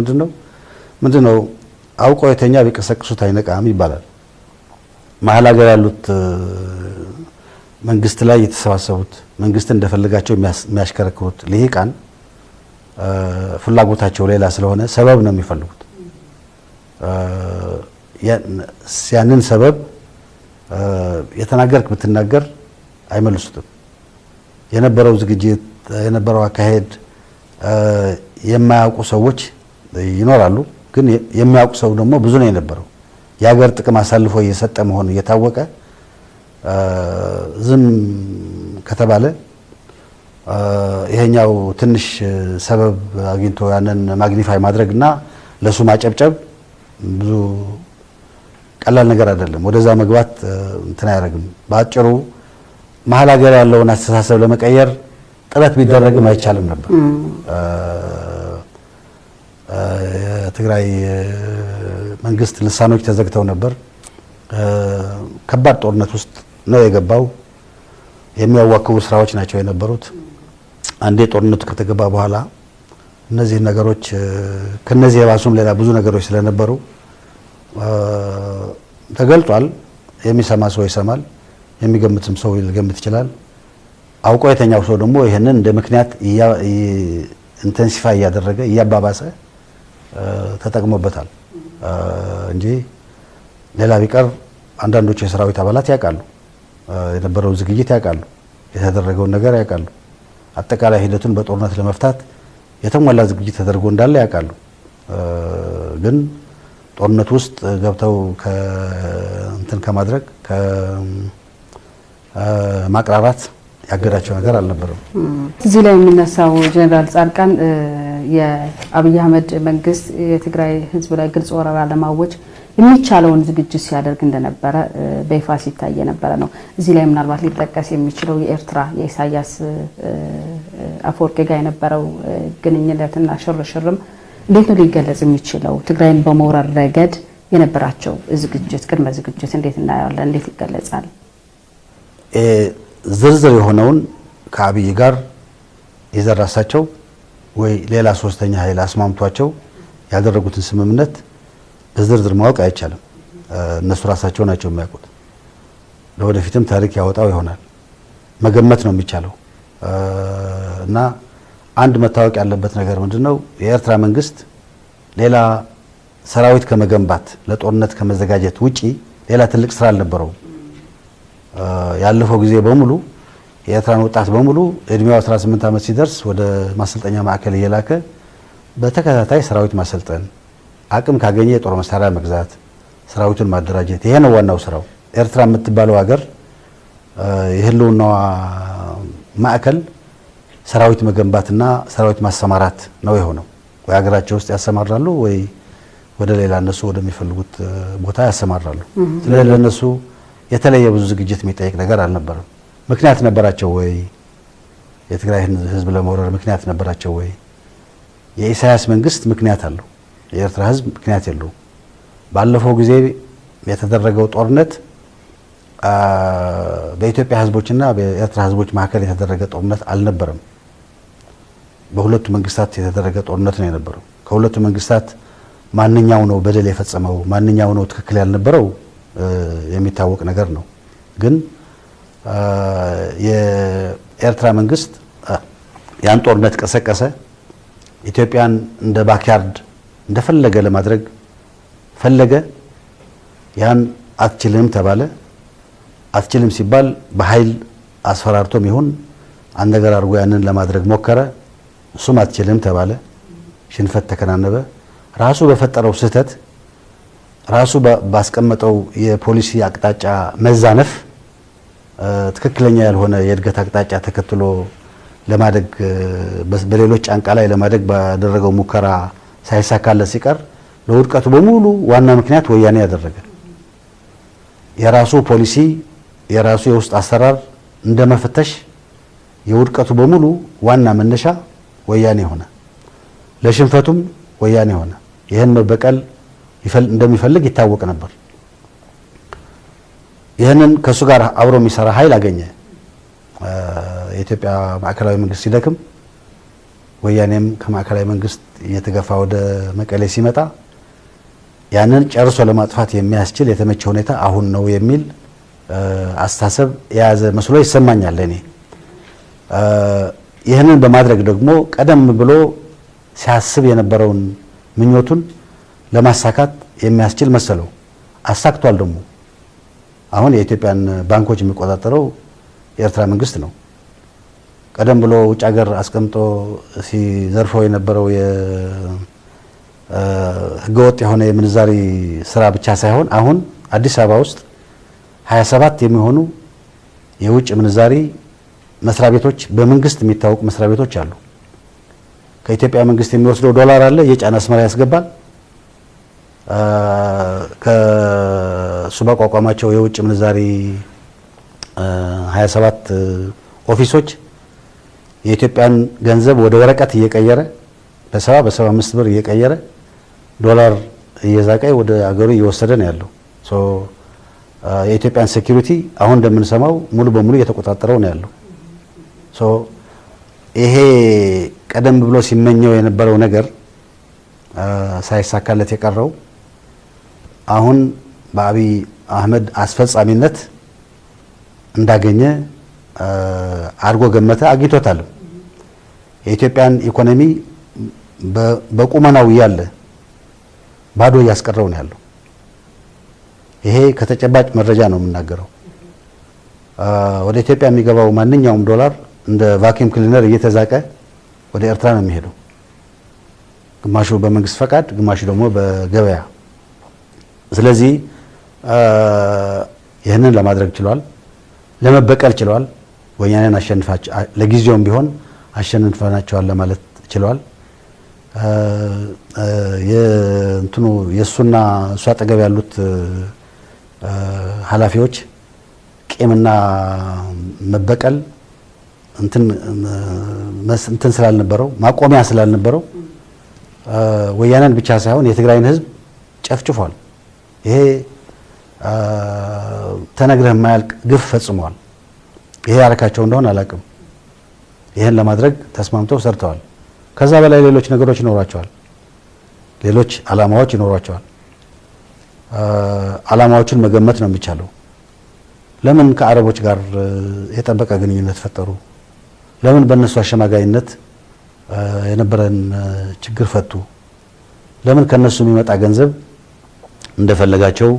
ምንድነው? አውቆ የተኛ ቢቀሰቅሱት አይነቃም ይባላል። መሀል ሀገር ያሉት መንግስት ላይ የተሰባሰቡት መንግስት እንደፈለጋቸው የሚያሽከረክሩት ልሂቃን ፍላጎታቸው ሌላ ስለሆነ ሰበብ ነው የሚፈልጉት። ያንን ሰበብ የተናገርክ ብትናገር አይመልሱትም። የነበረው ዝግጅት የነበረው አካሄድ የማያውቁ ሰዎች ይኖራሉ። ግን የሚያውቁ ሰው ደግሞ ብዙ ነው የነበረው። የሀገር ጥቅም አሳልፎ እየሰጠ መሆኑ እየታወቀ ዝም ከተባለ ይሄኛው ትንሽ ሰበብ አግኝቶ ያንን ማግኒፋይ ማድረግና ለሱ ማጨብጨብ ብዙ ቀላል ነገር አይደለም። ወደዛ መግባት እንትን አያደርግም። በአጭሩ መሀል ሀገር ያለውን አስተሳሰብ ለመቀየር ጥረት ቢደረግም አይቻልም ነበር። የትግራይ መንግስት ልሳኖች ተዘግተው ነበር። ከባድ ጦርነት ውስጥ ነው የገባው። የሚያዋክቡ ስራዎች ናቸው የነበሩት። አንዴ ጦርነቱ ከተገባ በኋላ እነዚህ ነገሮች ከነዚህ የባሱም ሌላ ብዙ ነገሮች ስለነበሩ ተገልጧል። የሚሰማ ሰው ይሰማል፣ የሚገምትም ሰው ሊገምት ይችላል። አውቆ የተኛው ሰው ደግሞ ይሄንን እንደ ምክንያት ኢንተንሲፋይ እያደረገ እያባባሰ ተጠቅሞበታል እንጂ ሌላ ቢቀር አንዳንዶቹ የሰራዊት አባላት ያውቃሉ፣ የነበረው ዝግጅት ያውቃሉ፣ የተደረገውን ነገር ያውቃሉ። አጠቃላይ ሂደቱን በጦርነት ለመፍታት የተሟላ ዝግጅት ተደርጎ እንዳለ ያውቃሉ። ግን ጦርነት ውስጥ ገብተው እንትን ከማድረግ ከማቅራራት ያገዳቸው ነገር አልነበረም። እዚህ ላይ የሚነሳው ጀነራል ጻድቃን የአብይ አህመድ መንግስት የትግራይ ህዝብ ላይ ግልጽ ወረራ ለማወጅ የሚቻለውን ዝግጅት ሲያደርግ እንደነበረ በይፋ ሲታይ የነበረ ነው። እዚህ ላይ ምናልባት ሊጠቀስ የሚችለው የኤርትራ የኢሳያስ አፈወርቂ ጋር የነበረው ግንኙነትና ሽርሽርም እንዴት ነው ሊገለጽ የሚችለው? ትግራይን በመውረር ረገድ የነበራቸው ዝግጅት፣ ቅድመ ዝግጅት እንዴት እናያለን? እንዴት ይገለጻል? ዝርዝር የሆነውን ከአብይ ጋር የዘራሳቸው ወይ ሌላ ሶስተኛ ኃይል አስማምቷቸው ያደረጉትን ስምምነት በዝርዝር ማወቅ አይቻልም። እነሱ ራሳቸው ናቸው የሚያውቁት። ለወደፊትም ታሪክ ያወጣው ይሆናል። መገመት ነው የሚቻለው። እና አንድ መታወቅ ያለበት ነገር ምንድነው? የኤርትራ መንግስት ሌላ ሰራዊት ከመገንባት ለጦርነት ከመዘጋጀት ውጪ ሌላ ትልቅ ስራ አልነበረው። ያለፈው ጊዜ በሙሉ የኤርትራን ወጣት በሙሉ እድሜው 18 ዓመት ሲደርስ ወደ ማሰልጠኛ ማዕከል እየላከ በተከታታይ ሰራዊት ማሰልጠን፣ አቅም ካገኘ የጦር መሳሪያ መግዛት፣ ሰራዊቱን ማደራጀት፣ ይሄ ነው ዋናው ስራው። ኤርትራ የምትባለው ሀገር የህልውናዋ ማዕከል ሰራዊት መገንባትና ሰራዊት ማሰማራት ነው የሆነው። ወይ ሀገራቸው ውስጥ ያሰማራሉ ወይ ወደ ሌላ እነሱ ወደሚፈልጉት ቦታ ያሰማራሉ። ስለዚህ ለነሱ የተለየ ብዙ ዝግጅት የሚጠይቅ ነገር አልነበረም። ምክንያት ነበራቸው ወይ? የትግራይ ህዝብ ለመውረር ምክንያት ነበራቸው ወይ? የኢሳያስ መንግስት ምክንያት አለው፣ የኤርትራ ህዝብ ምክንያት የለውም። ባለፈው ጊዜ የተደረገው ጦርነት በኢትዮጵያ ህዝቦችና በኤርትራ ህዝቦች መካከል የተደረገ ጦርነት አልነበረም። በሁለቱ መንግስታት የተደረገ ጦርነት ነው የነበረው። ከሁለቱ መንግስታት ማንኛው ነው በደል የፈጸመው፣ ማንኛው ነው ትክክል ያልነበረው የሚታወቅ ነገር ነው። ግን የኤርትራ መንግስት ያን ጦርነት ቀሰቀሰ። ኢትዮጵያን እንደ ባክያርድ እንደፈለገ ለማድረግ ፈለገ። ያን አትችልም ተባለ። አትችልም ሲባል በኃይል አስፈራርቶም ይሁን አንድ ነገር አድርጎ ያንን ለማድረግ ሞከረ። እሱም አትችልም ተባለ። ሽንፈት ተከናነበ። ራሱ በፈጠረው ስህተት ራሱ ባስቀመጠው የፖሊሲ አቅጣጫ መዛነፍ ትክክለኛ ያልሆነ የእድገት አቅጣጫ ተከትሎ ለማደግ በሌሎች ጫንቃ ላይ ለማደግ ባደረገው ሙከራ ሳይሳካለት ሲቀር ለውድቀቱ በሙሉ ዋና ምክንያት ወያኔ ያደረገ የራሱ ፖሊሲ የራሱ የውስጥ አሰራር እንደመፈተሽ የውድቀቱ በሙሉ ዋና መነሻ ወያኔ ሆነ። ለሽንፈቱም ወያኔ ሆነ። ይህን መበቀል እንደሚፈልግ ይታወቅ ነበር። ይህንን ከሱ ጋር አብሮ የሚሰራ ኃይል አገኘ። የኢትዮጵያ ማዕከላዊ መንግስት ሲደክም ወያኔም ከማዕከላዊ መንግስት እየተገፋ ወደ መቀሌ ሲመጣ ያንን ጨርሶ ለማጥፋት የሚያስችል የተመቸ ሁኔታ አሁን ነው የሚል አስተሳሰብ የያዘ መስሎ ይሰማኛል እኔ። ይህንን በማድረግ ደግሞ ቀደም ብሎ ሲያስብ የነበረውን ምኞቱን ለማሳካት የሚያስችል መሰለው። አሳክቷል ደግሞ። አሁን የኢትዮጵያን ባንኮች የሚቆጣጠረው የኤርትራ መንግስት ነው። ቀደም ብሎ ውጭ ሀገር አስቀምጦ ሲዘርፈው የነበረው ህገወጥ የሆነ የምንዛሪ ስራ ብቻ ሳይሆን አሁን አዲስ አበባ ውስጥ 27 የሚሆኑ የውጭ ምንዛሪ መስሪያ ቤቶች በመንግስት የሚታወቁ መስሪያ ቤቶች አሉ። ከኢትዮጵያ መንግስት የሚወስደው ዶላር አለ፣ የጫና አስመራ ያስገባል። ከሱ ባቋቋማቸው የውጭ ምንዛሪ 27 ኦፊሶች የኢትዮጵያን ገንዘብ ወደ ወረቀት እየቀየረ በ75 ብር እየቀየረ ዶላር እየዛቀ ወደ አገሩ እየወሰደ ነው ያለው። የኢትዮጵያን ሴኩሪቲ አሁን እንደምንሰማው ሙሉ በሙሉ እየተቆጣጠረው ነው ያለው። ይሄ ቀደም ብሎ ሲመኘው የነበረው ነገር ሳይሳካለት የቀረው አሁን በአብይ አህመድ አስፈጻሚነት እንዳገኘ አድርጎ ገመተ፣ አግኝቶታል። የኢትዮጵያን ኢኮኖሚ በቁመናው ያለ ባዶ እያስቀረው ነው ያለው። ይሄ ከተጨባጭ መረጃ ነው የምናገረው። ወደ ኢትዮጵያ የሚገባው ማንኛውም ዶላር እንደ ቫኪዩም ክሊነር እየተዛቀ ወደ ኤርትራ ነው የሚሄደው። ግማሹ በመንግስት ፈቃድ፣ ግማሹ ደግሞ በገበያ። ስለዚህ ይህንን ለማድረግ ችሏል፣ ለመበቀል ችሏል። ወያኔን አሸንፋቸው ለጊዜውም ቢሆን አሸንፈናቸዋል ለማለት ችሏል። የእሱና እሱ አጠገብ ያሉት ኃላፊዎች ቂምና መበቀል እንትን ስላልነበረው ማቆሚያ ስላልነበረው ወያኔን ብቻ ሳይሆን የትግራይን ህዝብ ጨፍጭፏል። ይሄ ተነግረህ የማያልቅ ግፍ ፈጽመዋል። ይሄ ያረካቸው እንደሆነ አላውቅም። ይሄን ለማድረግ ተስማምተው ሰርተዋል። ከዛ በላይ ሌሎች ነገሮች ይኖሯቸዋል፣ ሌሎች አላማዎች ይኖሯቸዋል። አላማዎቹን መገመት ነው የሚቻለው። ለምን ከአረቦች ጋር የጠበቀ ግንኙነት ፈጠሩ? ለምን በእነሱ አሸማጋይነት የነበረን ችግር ፈቱ? ለምን ከነሱ የሚመጣ ገንዘብ እንደፈለጋቸው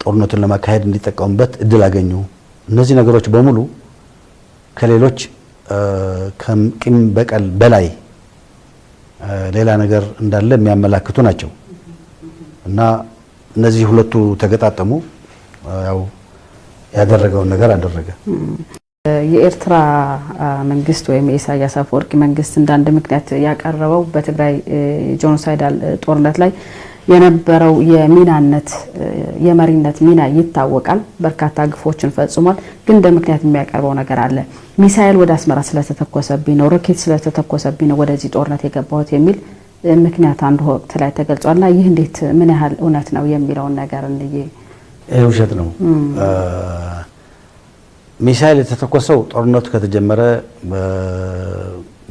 ጦርነቱን ለማካሄድ እንዲጠቀሙበት እድል አገኙ? እነዚህ ነገሮች በሙሉ ከሌሎች ከቂም በቀል በላይ ሌላ ነገር እንዳለ የሚያመላክቱ ናቸው እና እነዚህ ሁለቱ ተገጣጠሙ። ያው ያደረገውን ነገር አደረገ። የኤርትራ መንግስት ወይም የኢሳያስ አፈወርቂ መንግስት እንዳንድ ምክንያት ያቀረበው በትግራይ ጄኖሳይዳል ጦርነት ላይ የነበረው የሚናነት የመሪነት ሚና ይታወቃል። በርካታ ግፎችን ፈጽሟል። ግን እንደ ምክንያት የሚያቀርበው ነገር አለ። ሚሳኤል ወደ አስመራ ስለተተኮሰብኝ ነው፣ ሮኬት ስለተተኮሰብኝ ነው ወደዚህ ጦርነት የገባሁት የሚል ምክንያት አንድ ወቅት ላይ ተገልጿልና ይህ እንዴት ምን ያህል እውነት ነው የሚለውን ነገር እንዬ። ይሄ ውሸት ነው። ሚሳኤል የተተኮሰው ጦርነቱ ከተጀመረ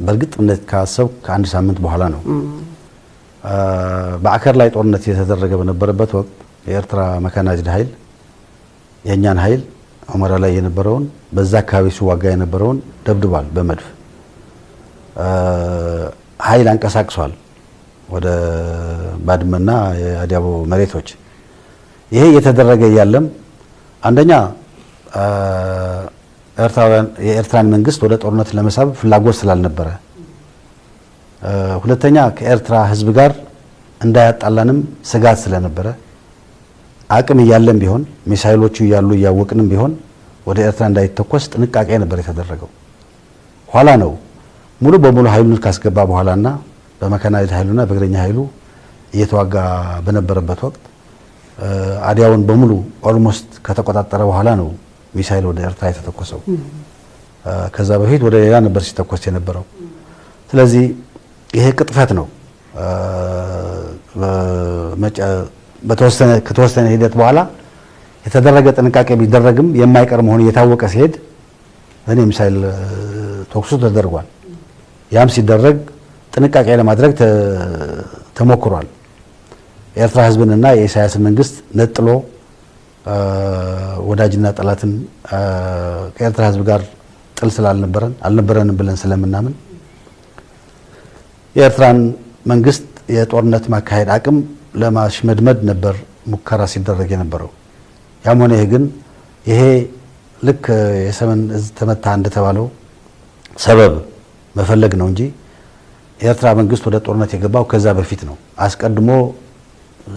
በእርግጥ እንዴት ካሰብ ከአንድ ሳምንት በኋላ ነው። በአከር ላይ ጦርነት የተደረገ በነበረበት ወቅት የኤርትራ መካናይዝድ ኃይል የኛን ኃይል አማራ ላይ የነበረውን በዛ አካባቢ ሲዋጋ የነበረውን ደብድቧል። በመድፍ ኃይል አንቀሳቅሷል ወደ ባድመና የአዲያቦ መሬቶች። ይሄ እየተደረገ እያለም አንደኛ የኤርትራን መንግስት ወደ ጦርነት ለመሳብ ፍላጎት ስላልነበረ፣ ሁለተኛ ከኤርትራ ህዝብ ጋር እንዳያጣላንም ስጋት ስለነበረ አቅም እያለም ቢሆን ሚሳኤሎቹ እያሉ እያወቅንም ቢሆን ወደ ኤርትራ እንዳይተኮስ ጥንቃቄ ነበር የተደረገው። ኋላ ነው ሙሉ በሙሉ ኃይሉን ካስገባ በኋላና በመካናይዝድ ኃይሉና በእግረኛ ኃይሉ እየተዋጋ በነበረበት ወቅት አዲያውን በሙሉ ኦልሞስት ከተቆጣጠረ በኋላ ነው ሚሳኤል ወደ ኤርትራ የተተኮሰው። ከዛ በፊት ወደ ሌላ ነበር ሲተኮስ የነበረው። ስለዚህ ይሄ ቅጥፈት ነው። ከተወሰነ ሂደት በኋላ የተደረገ ጥንቃቄ ቢደረግም የማይቀር መሆኑ የታወቀ ሲሄድ እኔ ሚሳኤል ተኩሱ ተደርጓል። ያም ሲደረግ ጥንቃቄ ለማድረግ ተሞክሯል። የኤርትራ ህዝብንና የኢሳያስን መንግስት ነጥሎ ወዳጅና ጠላትን ከኤርትራ ህዝብ ጋር ጥል አልነበረንም ብለን ስለምናምን የኤርትራን መንግስት የጦርነት ማካሄድ አቅም ለማሽመድመድ ነበር ሙከራ ሲደረግ የነበረው። ያም ሆነ ይሄ ግን ይሄ ልክ የሰሜን እዝ ተመታ እንደተባለው ሰበብ መፈለግ ነው እንጂ የኤርትራ መንግስት ወደ ጦርነት የገባው ከዛ በፊት ነው። አስቀድሞ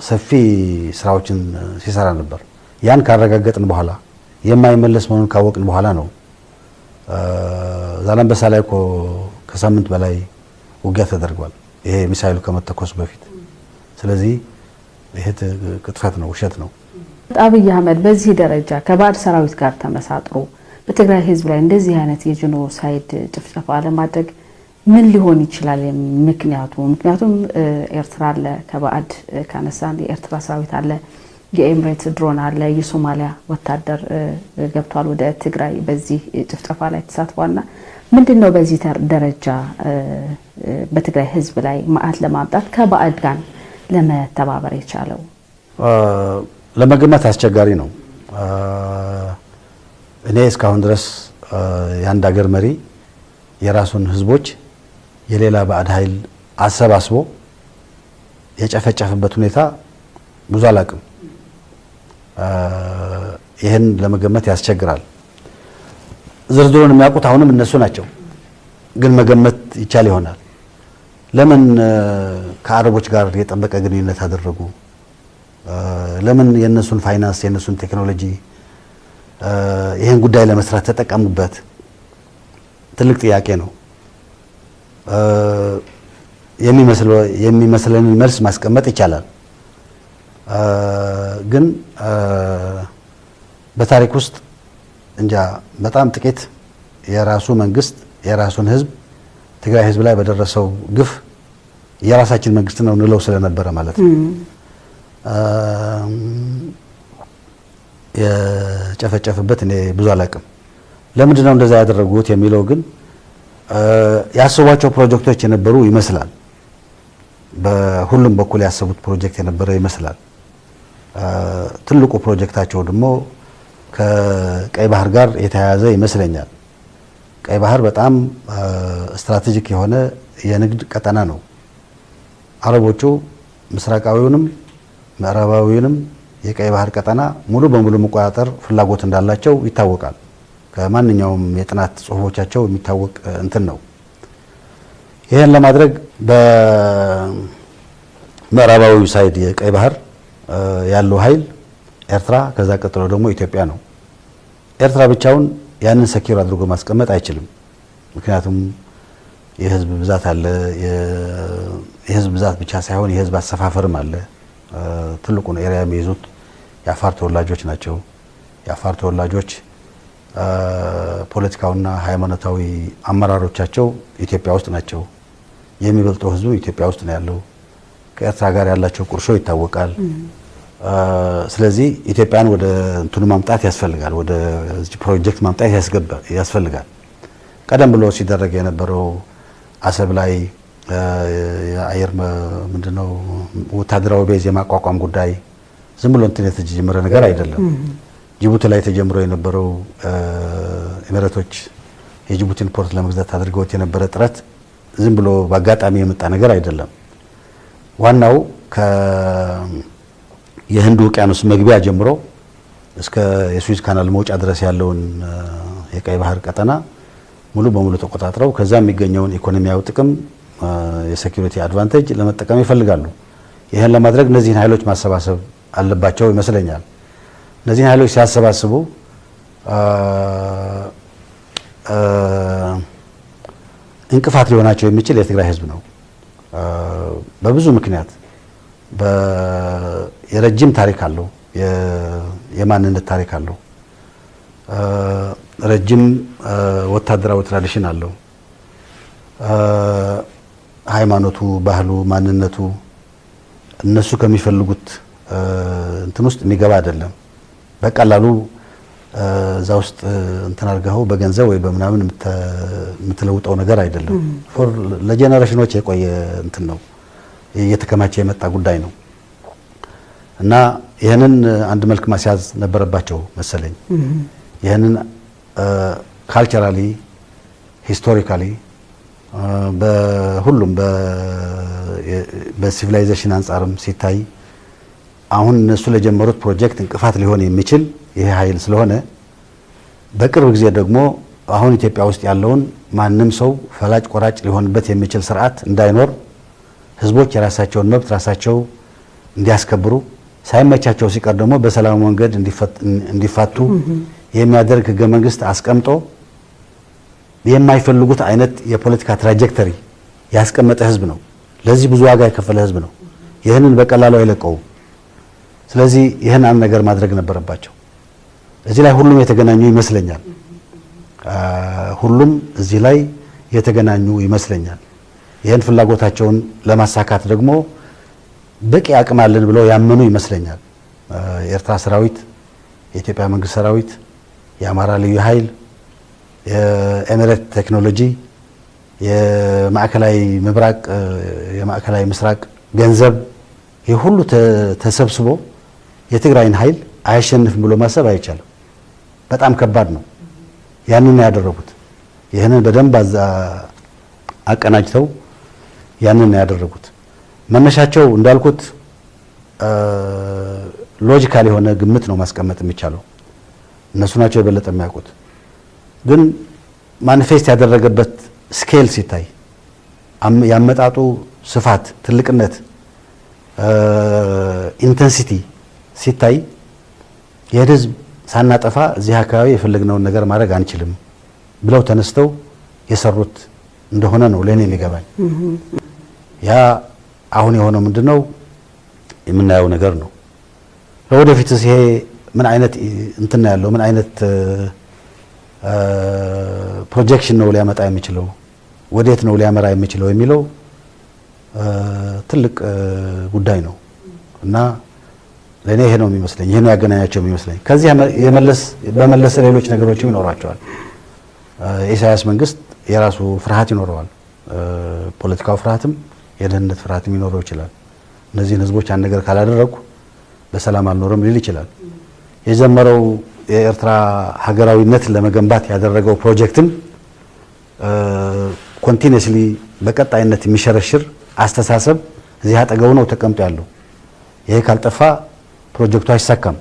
ሰፊ ስራዎችን ሲሰራ ነበር። ያን ካረጋገጥን በኋላ የማይመለስ መሆኑን ካወቅን በኋላ ነው ዛላምበሳ ላይ እኮ ከሳምንት በላይ ውጊያ ተደርጓል፣ ይሄ ሚሳኤሉ ከመተኮሱ በፊት። ስለዚህ ይሄ ቅጥፈት ነው፣ ውሸት ነው። አብይ አህመድ በዚህ ደረጃ ከባዕድ ሰራዊት ጋር ተመሳጥሮ በትግራይ ህዝብ ላይ እንደዚህ አይነት የጄኖሳይድ ጭፍጨፋ ለማድረግ ምን ሊሆን ይችላል ምክንያቱም ኤርትራ አለ፣ ከባዕድ ካነሳን የኤርትራ ሰራዊት አለ፣ የኤምሬት ድሮን አለ፣ የሶማሊያ ወታደር ገብቷል ወደ ትግራይ በዚህ ጭፍጨፋ ላይ ተሳትፏልና ምንድነው በዚህ ደረጃ በትግራይ ህዝብ ላይ ማዕት ለማምጣት ከባዕድ ጋር ለመተባበር የቻለው? ለመገመት አስቸጋሪ ነው። እኔ እስካሁን ድረስ የአንድ ሀገር መሪ የራሱን ህዝቦች የሌላ ባዕድ ኃይል አሰባስቦ የጨፈጨፈበት ሁኔታ ብዙ አላውቅም። ይህን ለመገመት ያስቸግራል። ዝርዝሩን የሚያውቁት አሁንም እነሱ ናቸው። ግን መገመት ይቻል ይሆናል። ለምን ከአረቦች ጋር የጠበቀ ግንኙነት አደረጉ? ለምን የነሱን ፋይናንስ የነሱን ቴክኖሎጂ ይህን ጉዳይ ለመስራት ተጠቀሙበት? ትልቅ ጥያቄ ነው። የሚመስለንን መልስ ማስቀመጥ ይቻላል። ግን በታሪክ ውስጥ እንጃ በጣም ጥቂት የራሱ መንግስት የራሱን ህዝብ ትግራይ ህዝብ ላይ በደረሰው ግፍ የራሳችን መንግስት ነው እንለው ስለነበረ ማለት ነው የጨፈጨፈበት እኔ ብዙ አላውቅም። ለምንድን ነው እንደዛ ያደረጉት የሚለው ግን ያሰቧቸው ፕሮጀክቶች የነበሩ ይመስላል። በሁሉም በኩል ያሰቡት ፕሮጀክት የነበረ ይመስላል። ትልቁ ፕሮጀክታቸው ደግሞ ከቀይ ባህር ጋር የተያያዘ ይመስለኛል። ቀይ ባህር በጣም ስትራቴጂክ የሆነ የንግድ ቀጠና ነው። አረቦቹ ምስራቃዊውንም ምዕራባዊውንም የቀይ ባህር ቀጠና ሙሉ በሙሉ መቆጣጠር ፍላጎት እንዳላቸው ይታወቃል። ከማንኛውም የጥናት ጽሁፎቻቸው የሚታወቅ እንትን ነው። ይህን ለማድረግ በምዕራባዊ ሳይድ የቀይ ባህር ያለው ኃይል ኤርትራ፣ ከዛ ቀጥሎ ደግሞ ኢትዮጵያ ነው። ኤርትራ ብቻውን ያንን ሰኪር አድርጎ ማስቀመጥ አይችልም። ምክንያቱም የህዝብ ብዛት አለ። የህዝብ ብዛት ብቻ ሳይሆን የህዝብ አሰፋፈርም አለ። ትልቁን ኤሪያ የሚይዙት የአፋር ተወላጆች ናቸው። የአፋር ተወላጆች ፖለቲካውና ሃይማኖታዊ አመራሮቻቸው ኢትዮጵያ ውስጥ ናቸው። የሚበልጠው ህዝቡ ኢትዮጵያ ውስጥ ነው ያለው። ከኤርትራ ጋር ያላቸው ቁርሾ ይታወቃል። ስለዚህ ኢትዮጵያን ወደ እንትኑ ማምጣት ያስፈልጋል። ወደ ፕሮጀክት ማምጣት ያስፈልጋል። ቀደም ብሎ ሲደረግ የነበረው አሰብ ላይ የአየር ምንድነው ወታደራዊ ቤዝ የማቋቋም ጉዳይ ዝም ብሎ እንትን የተጀመረ ነገር አይደለም። ጅቡቲ ላይ ተጀምሮ የነበረው ኤሚሬቶች የጅቡቲን ፖርት ለመግዛት አድርገውት የነበረ ጥረት ዝም ብሎ በአጋጣሚ የመጣ ነገር አይደለም። ዋናው የህንድ ውቅያኖስ መግቢያ ጀምሮ እስከ የስዊዝ ካናል መውጫ ድረስ ያለውን የቀይ ባህር ቀጠና ሙሉ በሙሉ ተቆጣጥረው ከዛ የሚገኘውን ኢኮኖሚያዊ ጥቅም የሴኩሪቲ አድቫንቴጅ ለመጠቀም ይፈልጋሉ። ይህን ለማድረግ እነዚህን ኃይሎች ማሰባሰብ አለባቸው ይመስለኛል። እነዚህን ኃይሎች ሲያሰባስቡ እንቅፋት ሊሆናቸው የሚችል የትግራይ ህዝብ ነው። በብዙ ምክንያት የረጅም ታሪክ አለው። የማንነት ታሪክ አለው። ረጅም ወታደራዊ ትራዲሽን አለው። ሃይማኖቱ፣ ባህሉ፣ ማንነቱ እነሱ ከሚፈልጉት እንትን ውስጥ የሚገባ አይደለም። በቀላሉ እዛ ውስጥ እንትን አድርገው በገንዘብ ወይ በምናምን የምትለውጠው ነገር አይደለም። ለጄኔሬሽኖች የቆየ እንትን ነው፣ እየተከማቸ የመጣ ጉዳይ ነው እና ይህንን አንድ መልክ ማስያዝ ነበረባቸው መሰለኝ። ይህንን ካልቸራሊ ሂስቶሪካሊ በሁሉም በሲቪላይዜሽን አንጻርም ሲታይ አሁን እነሱ ለጀመሩት ፕሮጀክት እንቅፋት ሊሆን የሚችል ይሄ ኃይል ስለሆነ በቅርብ ጊዜ ደግሞ አሁን ኢትዮጵያ ውስጥ ያለውን ማንም ሰው ፈላጭ ቆራጭ ሊሆንበት የሚችል ስርዓት እንዳይኖር ህዝቦች የራሳቸውን መብት ራሳቸው እንዲያስከብሩ ሳይመቻቸው ሲቀር ደግሞ በሰላማዊ መንገድ እንዲፋቱ የሚያደርግ ህገ መንግስት አስቀምጦ የማይፈልጉት አይነት የፖለቲካ ትራጀክተሪ ያስቀመጠ ህዝብ ነው። ለዚህ ብዙ ዋጋ የከፈለ ህዝብ ነው። ይህንን በቀላሉ አይለቀውም። ስለዚህ ይህን አንድ ነገር ማድረግ ነበረባቸው። እዚህ ላይ ሁሉም የተገናኙ ይመስለኛል። ሁሉም እዚህ ላይ የተገናኙ ይመስለኛል። ይህን ፍላጎታቸውን ለማሳካት ደግሞ በቂ አቅም አለን ብለው ያመኑ ይመስለኛል። የኤርትራ ሰራዊት፣ የኢትዮጵያ መንግስት ሰራዊት፣ የአማራ ልዩ ኃይል፣ የኤሚሬት ቴክኖሎጂ፣ የማዕከላዊ ምስራቅ ገንዘብ፣ ይህ ሁሉ ተሰብስቦ የትግራይን ኃይል አያሸንፍም ብሎ ማሰብ አይቻልም። በጣም ከባድ ነው። ያንን ነው ያደረጉት። ይህንን በደንብ አቀናጅተው ያንን ነው ያደረጉት። መነሻቸው እንዳልኩት ሎጂካል የሆነ ግምት ነው ማስቀመጥ የሚቻለው። እነሱ ናቸው የበለጠ የሚያውቁት። ግን ማኒፌስት ያደረገበት ስኬል ሲታይ ያመጣጡ ስፋት፣ ትልቅነት፣ ኢንተንሲቲ ሲታይ የህዝብ ሳናጠፋ እዚህ አካባቢ የፈለግነውን ነገር ማድረግ አንችልም ብለው ተነስተው የሰሩት እንደሆነ ነው ለኔ የሚገባኝ። ያ አሁን የሆነው ምንድነው የምናየው ነገር ነው። ለወደፊትስ ይሄ ምን አይነት እንትን ያለው ምን አይነት ፕሮጀክሽን ነው ሊያመጣ የሚችለው፣ ወዴት ነው ሊያመራ የሚችለው የሚለው ትልቅ ጉዳይ ነው እና ለኔ ይሄ ነው የሚመስለኝ፣ ይሄ ነው ያገናኛቸው የሚመስለኝ። ከዚህ በመለስ ሌሎች ነገሮችም ይኖራቸዋል። የኢሳያስ መንግስት የራሱ ፍርሃት ይኖረዋል። ፖለቲካው ፍርሃትም የደህንነት ፍርሃትም ሊኖረው ይችላል። እነዚህን ህዝቦች አንድ ነገር ካላደረጉ በሰላም አልኖርም ሊል ይችላል። የጀመረው የኤርትራ ሀገራዊነት ለመገንባት ያደረገው ፕሮጀክትም ኮንቲኒየስሊ በቀጣይነት የሚሸረሽር አስተሳሰብ እዚህ አጠገቡ ነው ተቀምጦ ያለው። ይሄ ካልጠፋ ፕሮጀክቱ አይሳካም።